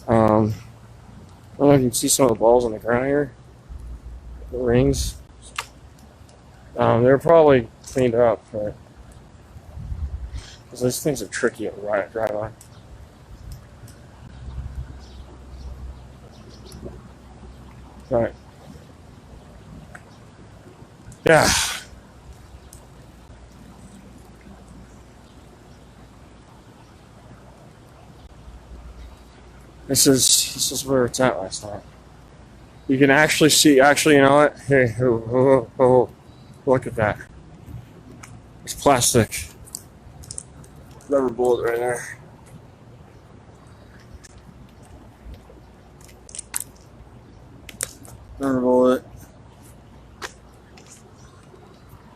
I don't know if you can see some of the balls on the ground here. The rings. They're probably cleaned up, but because those things are tricky to drive on. Right. Yeah. This is where it's at last night. You can actually see. Actually, you know what? Hey, look at that. It's plastic. Rubber bullet right there. Rubber bullet.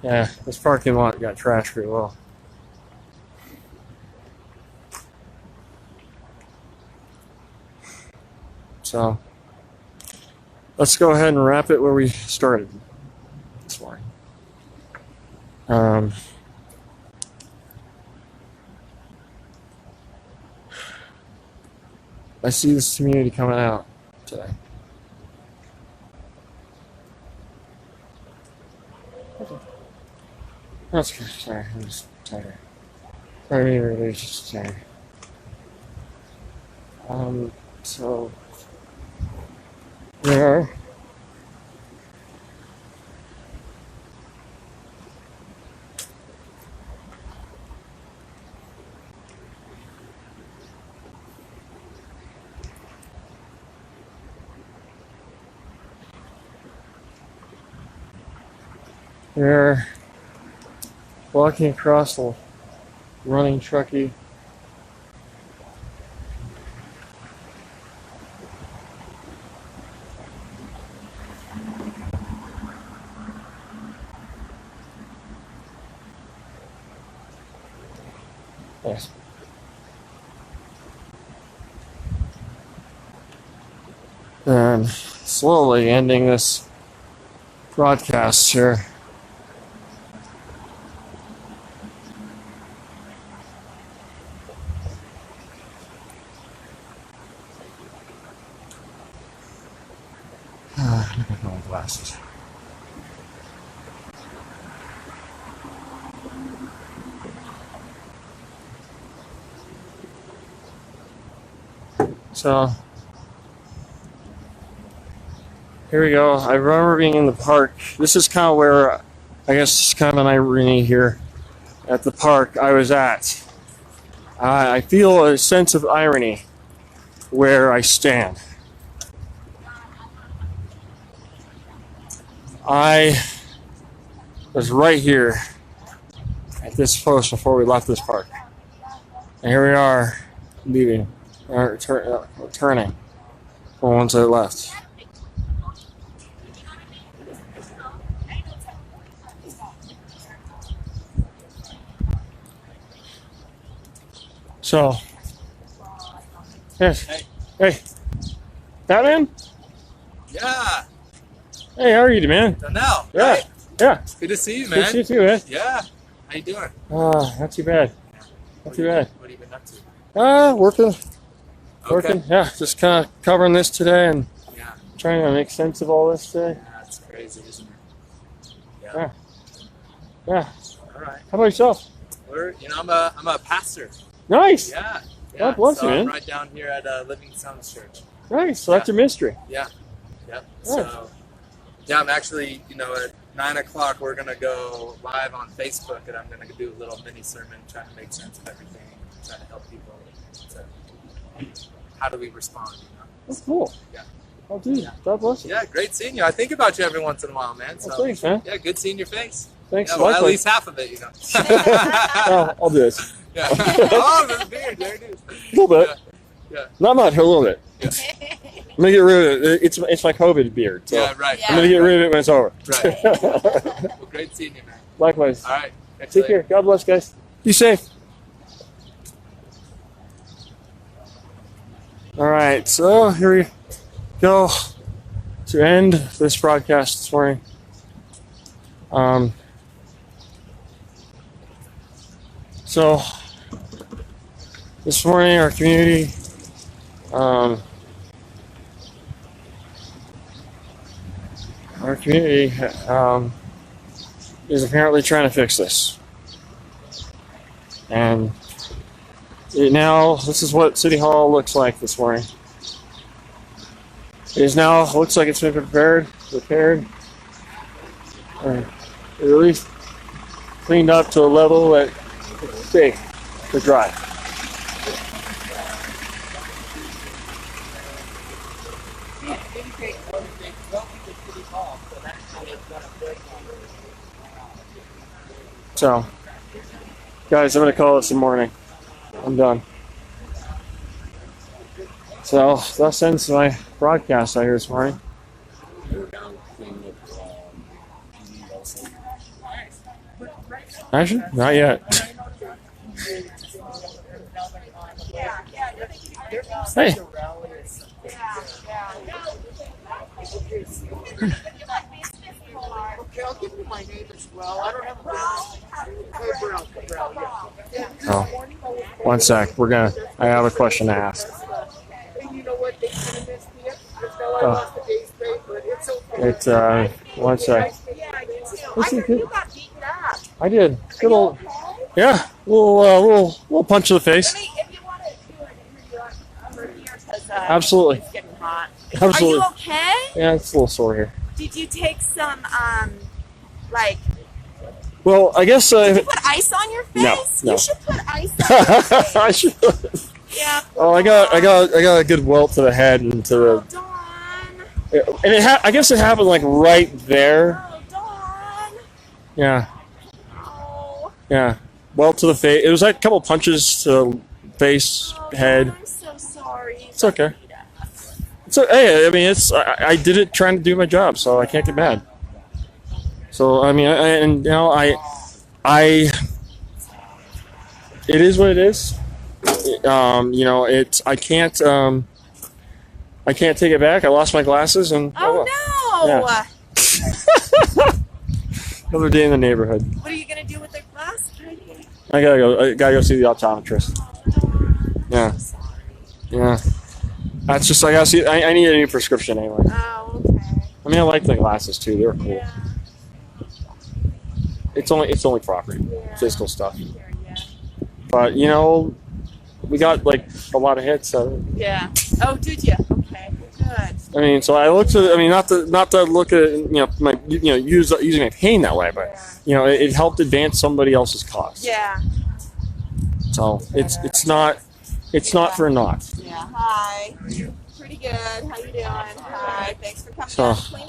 Yeah, this parking lot got trashed pretty well. So, let's go ahead and wrap it where we started this morning. I see this community coming out today. That's good. Sorry, I'm just tired. Sorry, really just tired. So there. They're walking across the running Truckee. Yes. And slowly ending this broadcast here. Look at my glasses. So here we go. I remember being in the park. This is kind of where, I guess, it's kind of an irony here at the park I was at. I feel a sense of irony where I stand. I was right here at this post before we left this park. And here we are leaving, or turning from one side left. So, yes. Hey, Batman? Yeah. Hey, how are you, man? So now, Yeah, right? yeah. Good to see you, Good man. to see you too, man. Yeah. How you doing? Not too bad. Not too bad. What have you been up to? Working. Okay. Yeah, just kind of covering this today and Yeah. trying to make sense of all this today. Yeah, it's crazy, isn't it? Yeah. Yeah. All right. How about yourself? I'm a pastor. Nice. Yeah. God bless you, I'm man. right down here at Living Sounds Church. Nice. So that's your mystery. Yeah. Yep. Yeah. So, yeah, I'm actually, at 9 o'clock, we're going to go live on Facebook, and I'm going to do a little mini sermon trying to make sense of everything, trying to help people. So, how do we respond? That's cool. Yeah. Oh, dude, God bless you. Yeah, great seeing you. I think about you every once in a while, man. So, thanks, man. Yeah, good seeing your face. Thanks. Yeah, well, at likewise. least half of it, you know. Oh, I'll do this. Yeah. Oh, the beard. There it is. A little bit. Yeah. Not much, a little bit. Yeah. I'm gonna get rid of it. It's my COVID beard. So Yeah, right. I'm gonna get rid of it when it's over. Right. Well, great seeing you, man. Likewise. All right. Take care. God bless, guys. Be safe. All right, so here we go to end this broadcast this morning. So this morning, our community is apparently trying to fix this, and this is what City Hall looks like this morning. Looks like it's been repaired, or at least cleaned up to a level that it's safe to drive. So, guys, I'm going to call this a morning. I'm done. So, that ends my broadcast out here this morning. Actually, not yet. Hey. Okay, I'll give you my name as well. I don't have a Oh, one sec. I have a question to ask. And you know what? They kind of missed me. Just know I lost the day's pay, but it's okay. It's, one sec. Yeah, I did too. I heard you got beaten up. I did. Good old, yeah, little punch to the face. If you want to do an interview over here, because Absolutely. it's getting hot. Absolutely. Are you okay? Yeah, it's a little sore here. Did you take some, like, Well, I guess. did you put ice on your face? No. You should put ice on your face. I should. Yeah. Oh, I got a good welt to the head and to the. Dawn. And I guess it happened like right there. Oh, Dawn. Yeah. Oh. Yeah. Welt to the face. It was like a couple punches to the face, head. I'm so sorry. It's okay. So hey, I mean, I did it trying to do my job, so I can't get mad. So I mean, it is what it is. I can't take it back. I lost my glasses, and Oh no! Yeah. Another day in the neighborhood. What are you gonna do with the glass? I gotta go see the optometrist. Yeah. Yeah. That's just, I gotta see, I need a new prescription anyway. Oh, okay. I mean, I like the glasses too, they're cool. Yeah. It's only property, physical stuff. Yeah. But, we got like a lot of hits. Yeah. Oh, did you? Okay. Good. I mean, so I looked at, not to look at, using my pain that way, but, it helped advance somebody else's cause. Yeah. So it's not for naught. Yeah. Hi. Pretty good. How you doing? Hi. Thanks for coming So- out to clean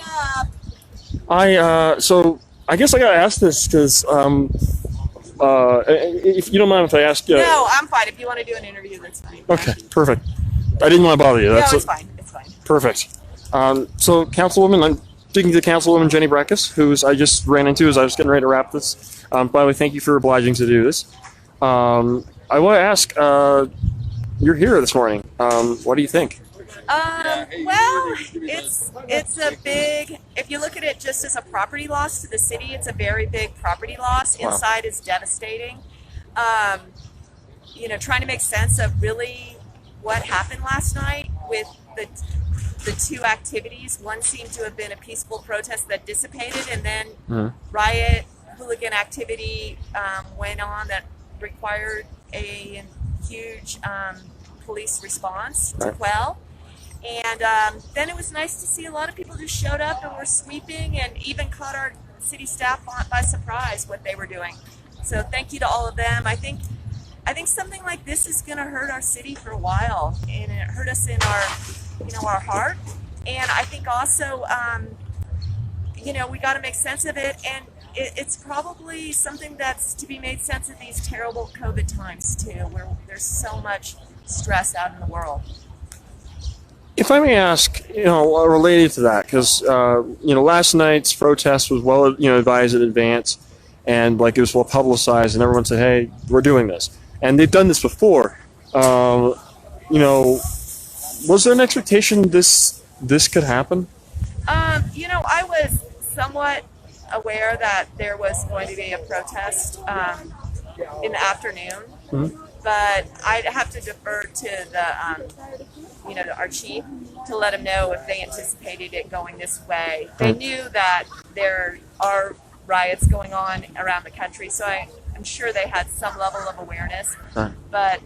up. So I guess I gotta ask this because, if you don't mind if I ask you. No, I'm fine. If you want to do an interview, that's fine. Okay, perfect. I didn't want to bother you. No, it's fine. It's fine. Perfect. So, Councilwoman, I'm speaking to Councilwoman Jenny Breckus, who I just ran into as I was getting ready to wrap this. By the way, thank you for obliging to do this. I want to ask, you're here this morning. What do you think? Well, it's a big, if you look at it just as a property loss to the city, it's a very big property loss. Wow. Inside is devastating. Trying to make sense of really what happened last night with the two activities. One seemed to have been a peaceful protest that dissipated, and then riot, hooligan activity went on that required a huge police response to quell. And then it was nice to see a lot of people who showed up and were sweeping and even caught our city staff by surprise what they were doing. So thank you to all of them. I think something like this is going to hurt our city for a while, and it hurt us in our heart. And I think also, you know, we got to make sense of it. And it's probably something that's to be made sense of these terrible COVID times too, where there's so much stress out in the world. If I may ask, you know, related to that, because you know, last night's protest was well, you know, advised in advance, and like it was well publicized, and everyone said, "Hey, we're doing this," and they've done this before. You know, was there an expectation this could happen? You know, I was somewhat aware that there was going to be a protest in the afternoon, but I'd have to defer to the, you know, our chief to let him know if they anticipated it going this way. They knew that there are riots going on around the country, so I'm sure they had some level of awareness, but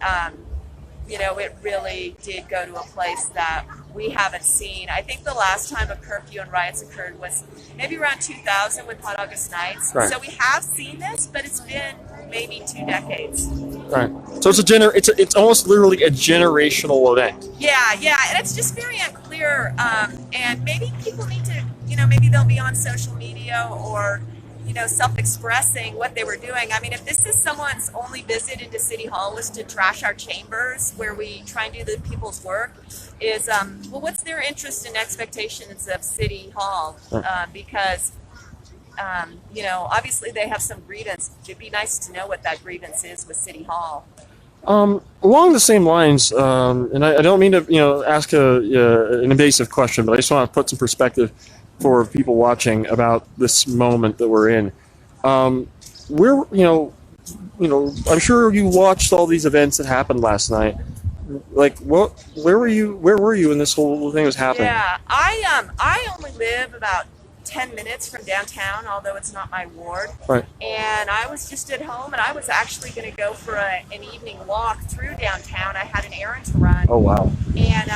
you know, it really did go to a place that we haven't seen. I think the last time a curfew and riots occurred was maybe around 2000 with Hot August Nights. Right. So we have seen this, but it's been maybe 2 decades. Right. So it's almost literally a generational event. Yeah, and it's just very unclear. And maybe people need to, you know, maybe they'll be on social media or, you know, self-expressing what they were doing. I mean, if this is someone's only visit into City Hall was to trash our chambers where we try and do the people's work, is, well, what's their interest and expectations of City Hall? Because, you know, obviously they have some grievance. It'd be nice to know what that grievance is with City Hall. Along the same lines, and I don't mean to, you know, ask an invasive question, but I just want to put some perspective for people watching about this moment that we're in. We're, you know, I'm sure you watched all these events that happened last night. Like, where were you when this whole thing was happening? Yeah, I only live about 10 minutes from downtown, although it's not my ward. Right. And I was just at home, and I was actually going to go for an evening walk through downtown. I had an errand to run. Oh, wow. And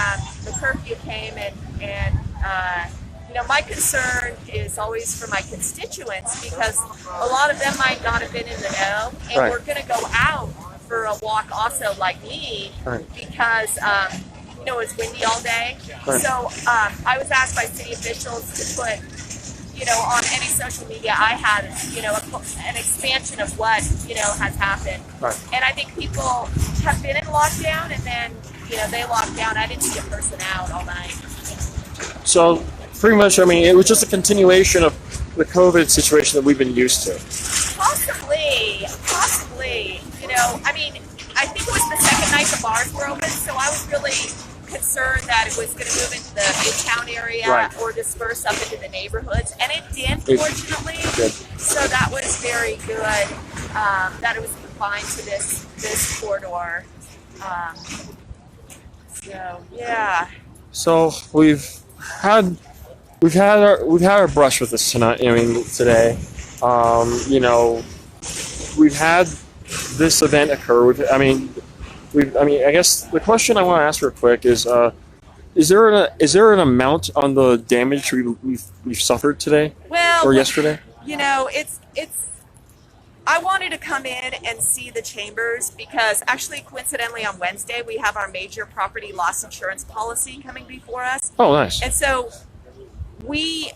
the curfew came, and you know, my concern is always for my constituents, because a lot of them might not have been in the know, and Right. we're going to go out for a walk also like me, because you know, it's windy all day. Right. So I was asked by city officials to put, you know, on any social media I had, you know, an expansion of what, you know, has happened. Right. And I think people have been in lockdown, and then, you know, they locked down. I didn't see a person out all night. So pretty much, I mean, it was just a continuation of the COVID situation that we've been used to. Possibly. You know, I mean, I think it was the second night the bars were open, so I was really concerned that it was going to move into the Midtown area or disperse up into the neighborhoods, and it did, fortunately. So that was very good, that it was confined to this corridor. So yeah. So we've had our brush with this tonight. I mean, today, you know, we've had this event occur. I guess the question I want to ask real quick is there an amount on the damage we've suffered today? Well, or yesterday? You know, it's. I wanted to come in and see the chambers because actually, coincidentally, on Wednesday we have our major property loss insurance policy coming before us. Oh, nice. And so we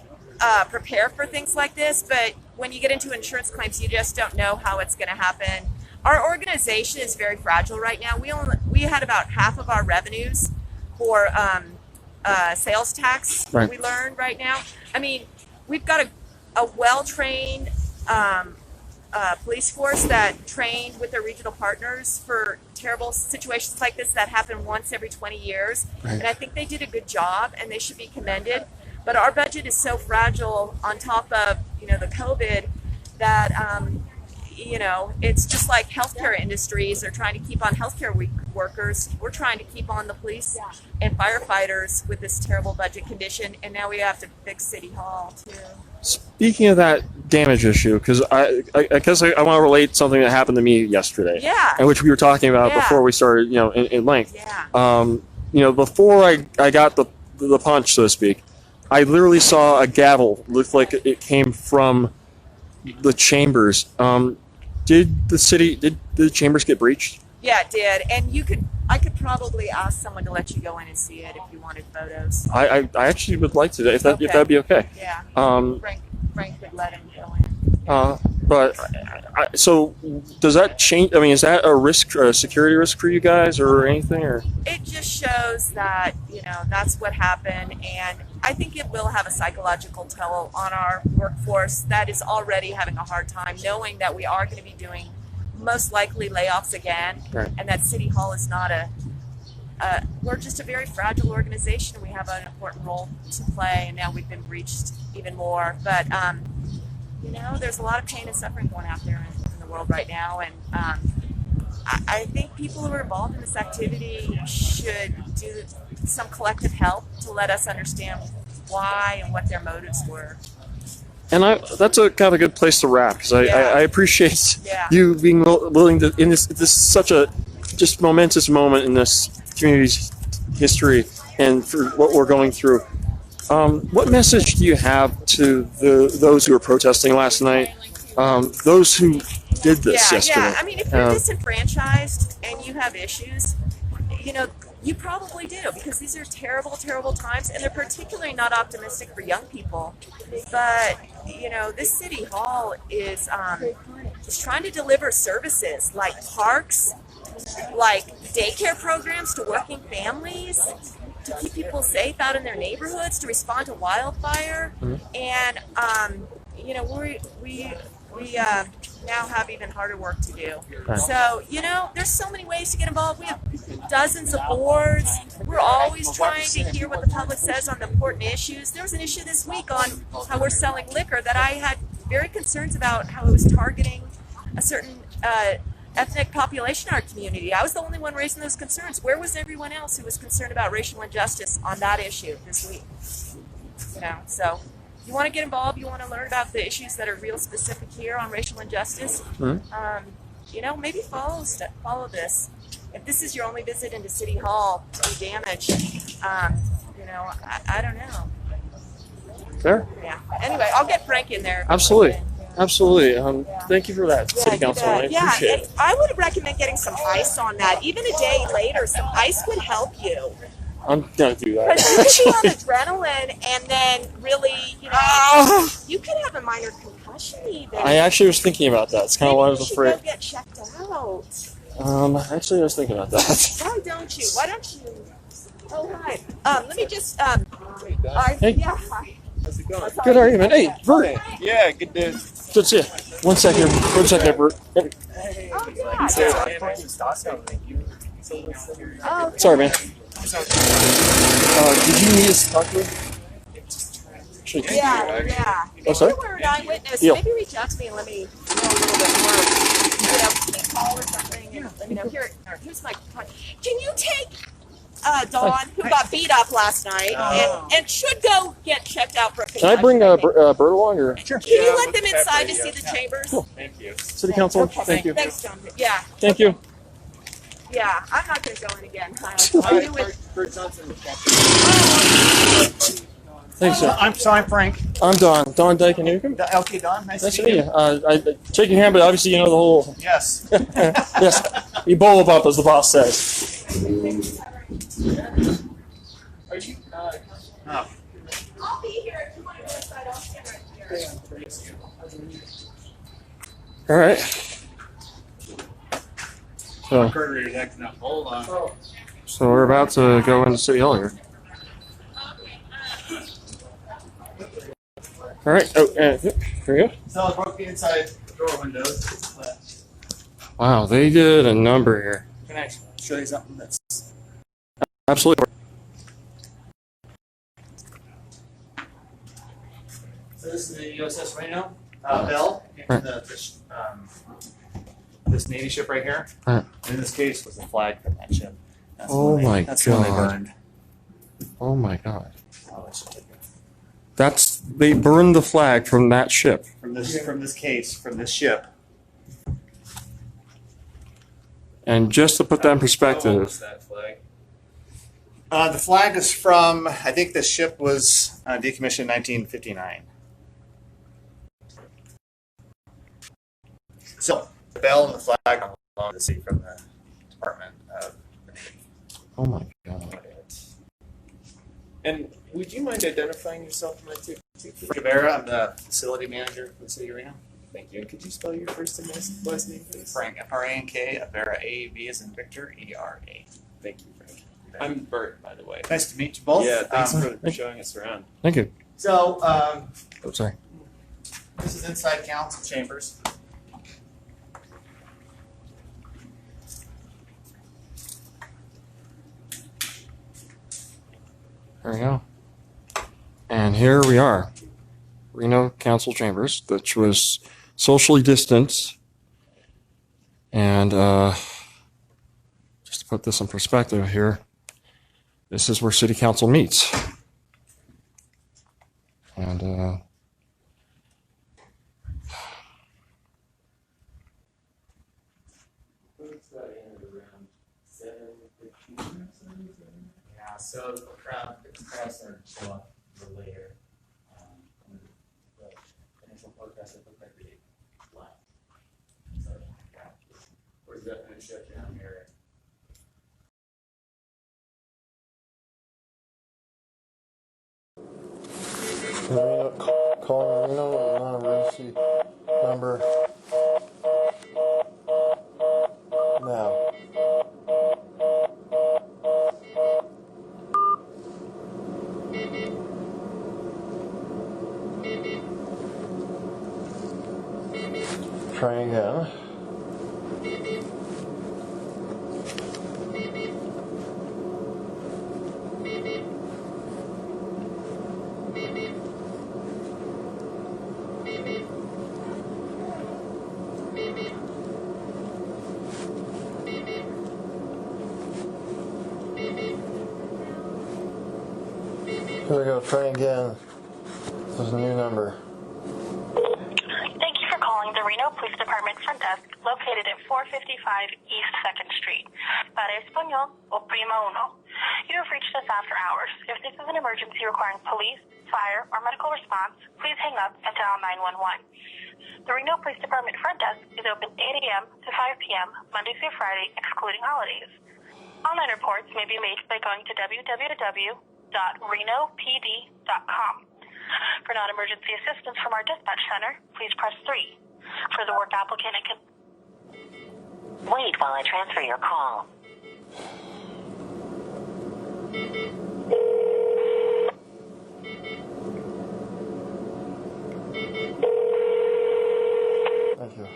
prepare for things like this, but when you get into insurance claims, you just don't know how it's going to happen. Our organization is very fragile right now. We had about half of our revenues for sales tax. We learned right now. I mean, we've got a well-trained police force that trained with their regional partners for terrible situations like this that happen once every 20 years. And I think they did a good job, and they should be commended. But our budget is so fragile on top of, you know, the COVID that, you know, it's just like healthcare industries are trying to keep on healthcare workers. We're trying to keep on the police and firefighters with this terrible budget condition, and now we have to fix City Hall too. Speaking of that damage issue, because I want to relate something that happened to me yesterday. Yeah. And which we were talking about before we started, you know, in length. Yeah. You know, before I got the punch, so to speak, I literally saw a gavel look like it came from the chambers. Did the chambers get breached? Yeah, it did, and I could probably ask someone to let you go in and see it if you wanted photos. I actually would like to, if Okay. that'd be okay. Yeah. Um, Frank would let him go in. but so does that change? I mean, is that a risk, a security risk for you guys, or anything? Or It just shows that, you know, that's what happened, and I think it will have a psychological toll on our workforce that is already having a hard time knowing that we are going to be doing most likely layoffs again, Right. and that City Hall is not we're just a very fragile organization, and we have an important role to play, and now we've been breached even more. But you know, there's a lot of pain and suffering going out there in the world right now, and I think people who are involved in this activity should do some collective help to let us understand why and what their motives were. and that's a kind of a good place to wrap, because I appreciate Yeah. you being willing to in this is such a just momentous moment in this community's history and for what we're going through. What message do you have to those who were protesting last night? Those who did this yesterday? Yeah. I mean, if you're disenfranchised and you have issues, you know, you probably do, because these are terrible, terrible times, and they're particularly not optimistic for young people. But you know, this city hall is trying to deliver services like parks, like daycare programs to working families, to keep people safe out in their neighborhoods, to respond to wildfire, and you know, we now have even harder work to do. Right. So, you know, there's so many ways to get involved. We have dozens of boards. We're always trying to hear what the public says on the important issues. There was an issue this week on how we're selling liquor that I had very concerns about, how it was targeting a certain ethnic population in our community. I was the only one raising those concerns. Where was everyone else who was concerned about racial injustice on that issue this week? You know, so you want to get involved, you want to learn about the issues that are real specific here on racial injustice, you know, maybe follow this. If this is your only visit into City Hall to do damage, you know, I don't know. Fair. Yeah. Anyway, I'll get Frank in there. Absolutely. Absolutely. Thank you for that, City Council. I appreciate and it. I would recommend getting some ice on that. Even a day later, some ice would help you. I'm gonna do that. Because you could be on adrenaline, and then really, you know, you could have a minor concussion even. I actually was thinking about that. It's kind of what I was afraid. Go get checked out. Actually, I was thinking about that. Why don't you? Why don't you? Oh hi. Let me just Hey. yeah. Hi. How's it going? Good, how are you, man? Hey, Bert. Yeah, good to. Good to see you. One second, Bert. Oh yeah. Oh, Sorry, man. Did you need us to talk to him? yeah. Oh, If sorry? you were an eyewitness, Yeah. maybe reach out to me and let me know a little bit more. You know, give me a call or something, and let me know. Here's my contact. Can you take Dawn, who got beat up last night, and should go get checked out for a Can I bring Bert along, or? Can you let them inside to see the chambers? Cool. Thank you. City Council, thank you. Thanks, John. Yeah. Thank you. Yeah, I'm not going to go in again. I'll do it. Kurt Johnson. Thanks, sir. I'm Frank. I'm Don. Don Dyke and Newcomb. Okay, Don. Nice Nice to to meet meet you. you. I shake your hand, but obviously you know the whole. Yes. Yes. Ebola Bop, as the boss says. Are you? I'll be here if you want to go inside. I'll stand right here. All right. So, Carter is acting up. Hold on. so we're about to go into City Hall here. All right. Oh, here we go. So I broke the inside door windows. Wow, they did a number here. Can I show you something that's... Absolutely. So this is the USS Reno, Bell, Right. this Navy ship right here. Right. In this case was the flag from that ship. That's Oh the one my that's the one they God. burned. Oh my God. Oh, that's really good. They burned the flag from that ship. From this case, from this ship. And just to put that in How old perspective, was that flag? The flag is from, I think the ship was decommissioned in 1959. So the bell and the flag are along the sea from the Department of the Navy. Oh my God. And would you mind identifying yourself for my two? Rivera, I'm the facility manager for the city of Reno. Thank you. And could you spell your first and last name, please? Frank, F-R-A-N-K, Avera, A-V as in Victor, E-R-A. Thank you, Frank. I'm Bert, by the way. Nice to meet you both. Yeah, thanks for showing us around. Thank you. So, Oh, sorry. this is inside council chambers. There we go. And here we are. Reno Council Chambers, which was socially distanced. And just to put this in perspective here, this is where City Council meets. And Yeah, so the crowd started to show up a little later. The initial protest, it looked like they left. So, yeah, we're definitely shut down here. calling Reno non-emergency number now. Trying again. Here we go, try again. This is a new number. Thank you for calling the Reno Police Department front desk located at 455 East 2nd Street. Para Español, oprima uno. You have reached us after hours. If this is an emergency requiring police, fire, or medical response, please hang up and dial 911. The Reno Police Department front desk is open 8 a.m. to 5 p.m. Monday through Friday, excluding holidays. Online reports may be made by going to www.renopd.com. For non-emergency assistance from our dispatch center, please press 3. For the work applicant, it can... Wait while I transfer your call. Thank you.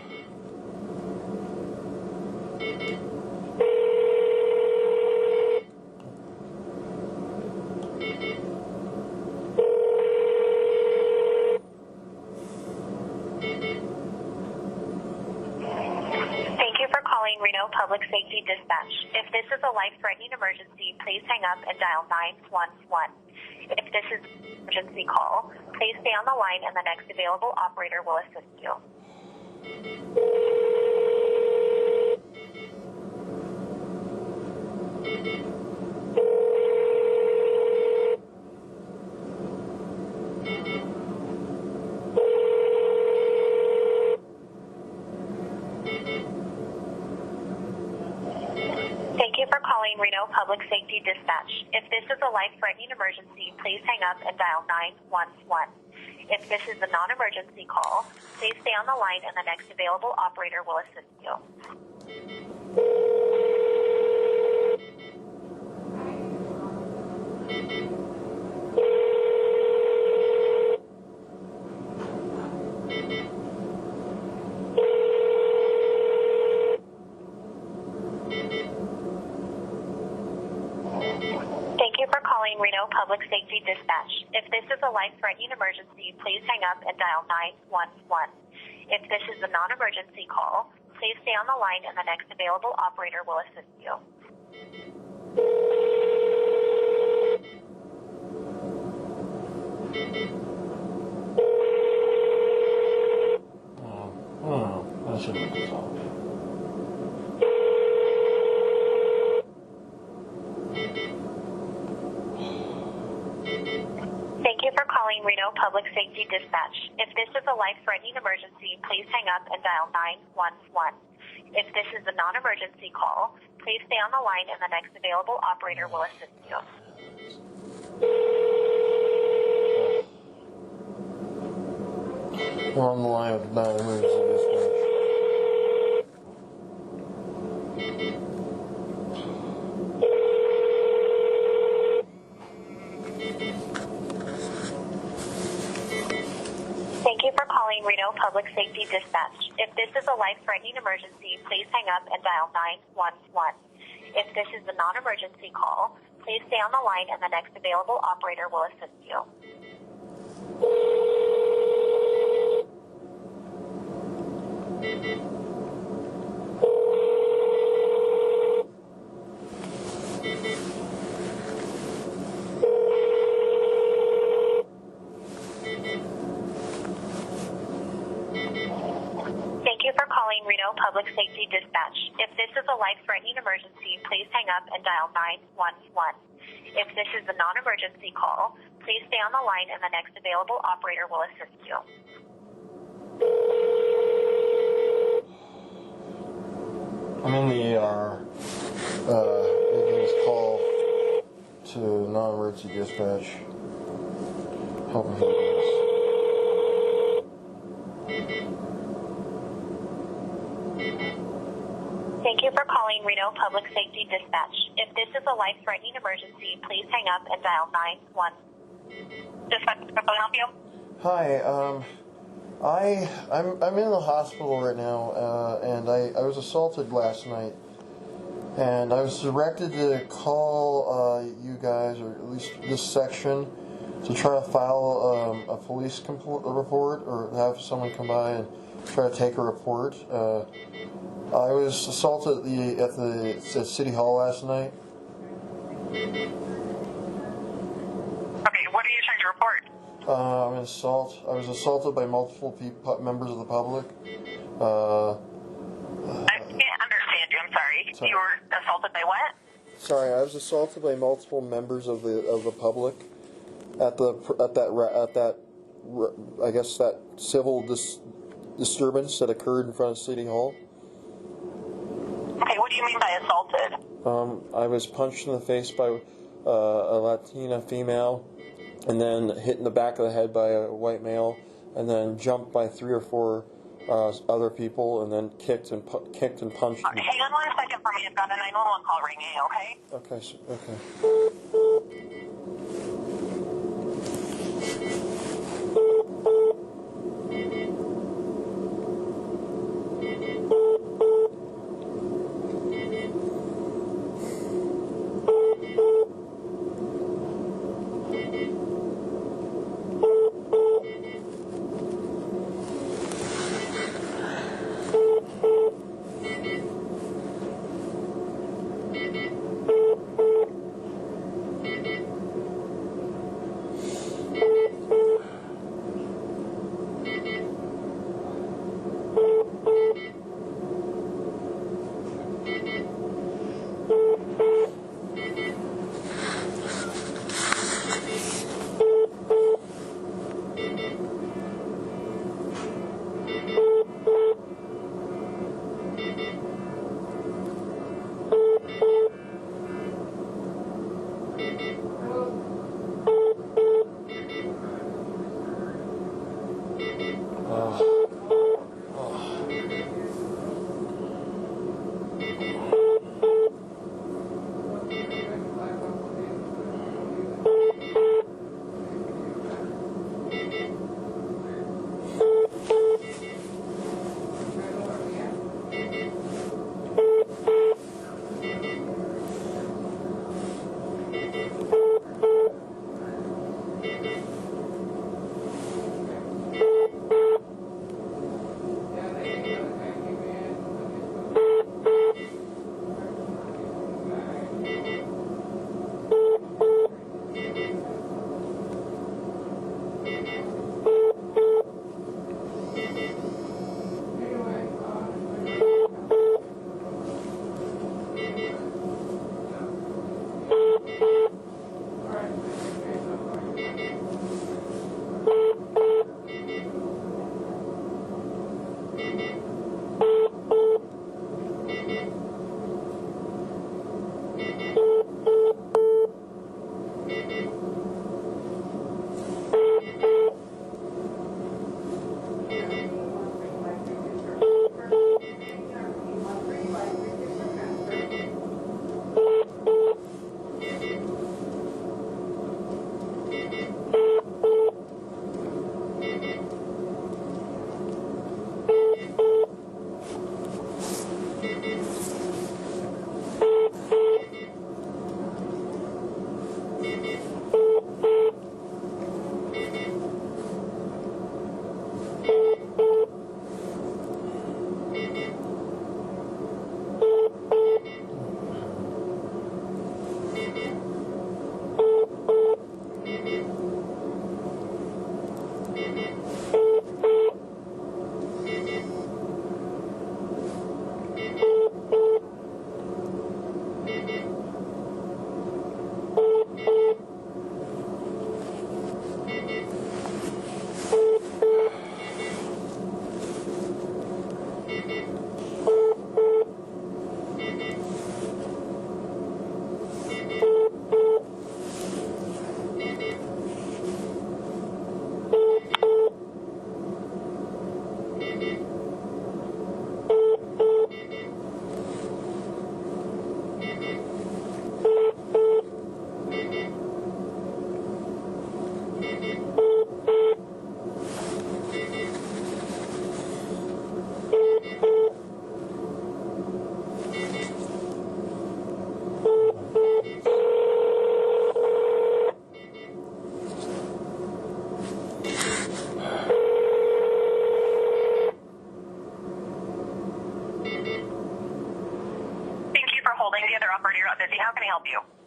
Reno Public Safety Dispatch. If this is a life-threatening emergency, please hang up and dial 911. If this is an emergency call, please stay on the line and the next available operator will assist you. Thank you for calling Reno Public Safety Dispatch. If this is a life-threatening emergency, please hang up and dial 911. If this is a non-emergency call, please stay on the line and the next available operator will assist you. Thank you for calling Reno Public Safety Dispatch. If this is a life-threatening emergency, please hang up and dial 911. If this is a non-emergency call, please stay on the line and the next available operator will assist you. Oh, that shouldn't be solved. Thank you for calling Reno Public Safety Dispatch. If this is a life-threatening emergency, please hang up and dial 911. If this is a non-emergency call, Please stay on the line and the next available operator will assist you. We're on the line with non-emergency dispatch. Thank you for calling Reno Public Safety Dispatch. If this is a life-threatening emergency, please hang up and dial 911. If this is a non-emergency call, please stay on the line and the next available operator will assist you. Thank you for calling Reno Public Safety Dispatch. If this is a life-threatening emergency, please hang up and dial 911. If this is a non-emergency call, please stay on the line and the next available operator will assist you. I'm in the ER. Making this call to non-emergency dispatch. Helping for this. Thank you for calling Reno Public Safety Dispatch. If this is a life-threatening emergency, please hang up and dial 911. Dispatch, can I help you? Hi, I'm in the hospital right now, and I was assaulted last night, and I was directed to call you guys, or at least this section, to try to file a police report, or have someone come by and try to take a report. I was assaulted at City Hall last night. Okay, what are you trying to report? I was assaulted by multiple members of the public. I can't understand you. I'm sorry. You were assaulted by what? Sorry, I was assaulted by multiple members of the public at that I guess that civil disturbance that occurred in front of City Hall. Okay, what do you mean by assaulted? I was punched in the face by a Latina female, and then hit in the back of the head by a white male, and then jumped by 3 or 4 other people, and then kicked and punched. Hang on 1 second for me. I've got a 911 call ringing, okay? Okay, okay.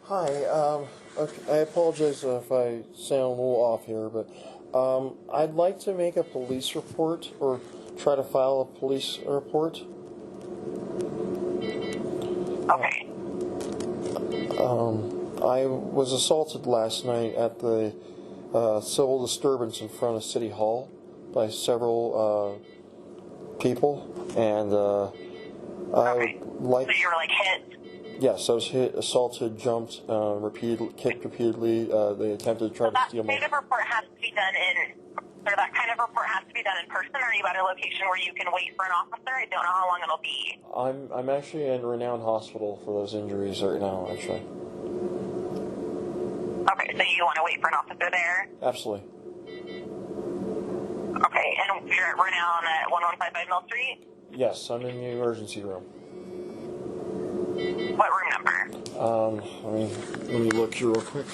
Hi. Okay, I apologize if I sound a little off here, but I'd like to make a police report or try to file a police report. Okay. I was assaulted last night at the civil disturbance in front of City Hall by several people, and I would like. So you were like hit? Yes, I was hit, assaulted, jumped, kicked repeatedly. They attempted to try to steal my. That kind of report has to be done in person. Or are you at a location where you can wait for an officer? I don't know how long it'll be. I'm actually in Reno Hospital for those injuries right now, actually. Okay, so you want to wait for an officer there? Absolutely. Okay, and you're at Reno at 1155 Mill Street? Yes, I'm in the emergency room. What room number? Let me look here real quick.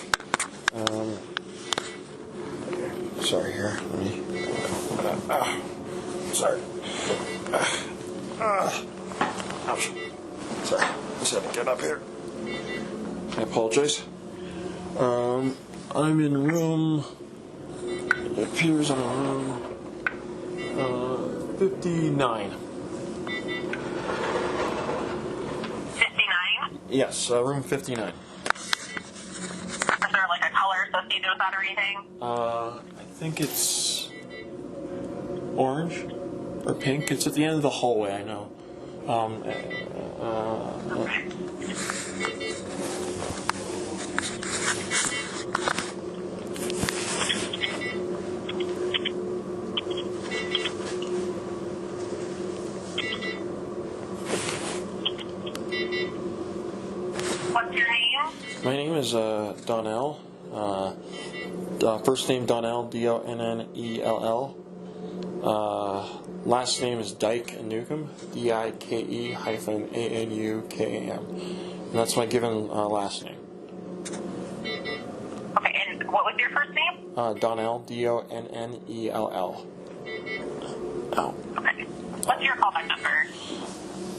Sorry here. Let me. Sorry. Ouch. Sorry. Just had to get up here. I apologize. I'm in room. It appears I'm in room 59. 59? Yes, room 59. Is there like a color associated with that or anything? I think it's orange or pink. It's at the end of the hallway, I know. What's your name? My name is Donnell. First name Donnell, Donnell. Last name is Dyke Newcomb, Dike-Anukum. And that's my given last name. Okay, and what was your first name? Donnell, Donnell. Oh. Okay. What's your callback number?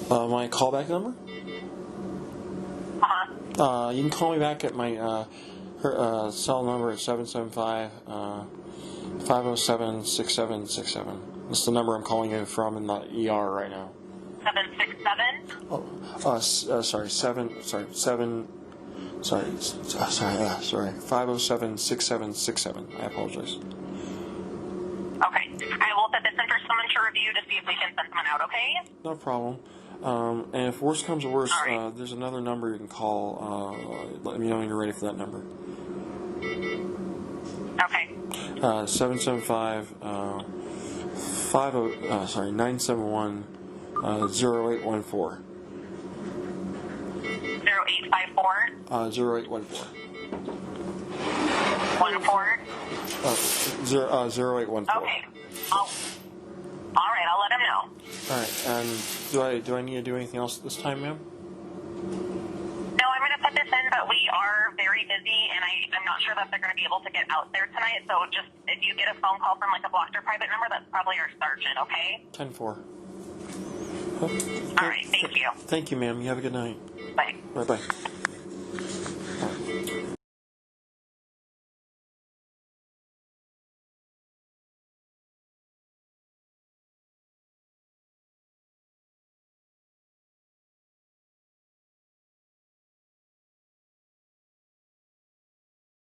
My callback number? Uh-huh. You can call me back at my cell number at 775-507-6767. That's the number I'm calling you from in the ER right now. 767? Sorry, 507-6767. I apologize. Okay. I will set this in for someone to review to see if we can send someone out, okay? No problem. And if worse comes to worse, there's another number you can call. Let me know when you're ready for that number. Okay. 971 0814. 0854? 0814. 0814? Okay. All right, I'll let him know. All right, and do I need to do anything else this time, ma'am? No, I'm going to put this in, but we are very busy, and I'm not sure that they're going to be able to get out there tonight. So just if you get a phone call from like a blocked or private number, that's probably our sergeant. Okay. 10-4. All right. Thank you. Thank you, ma'am. You have a good night. Bye. Bye.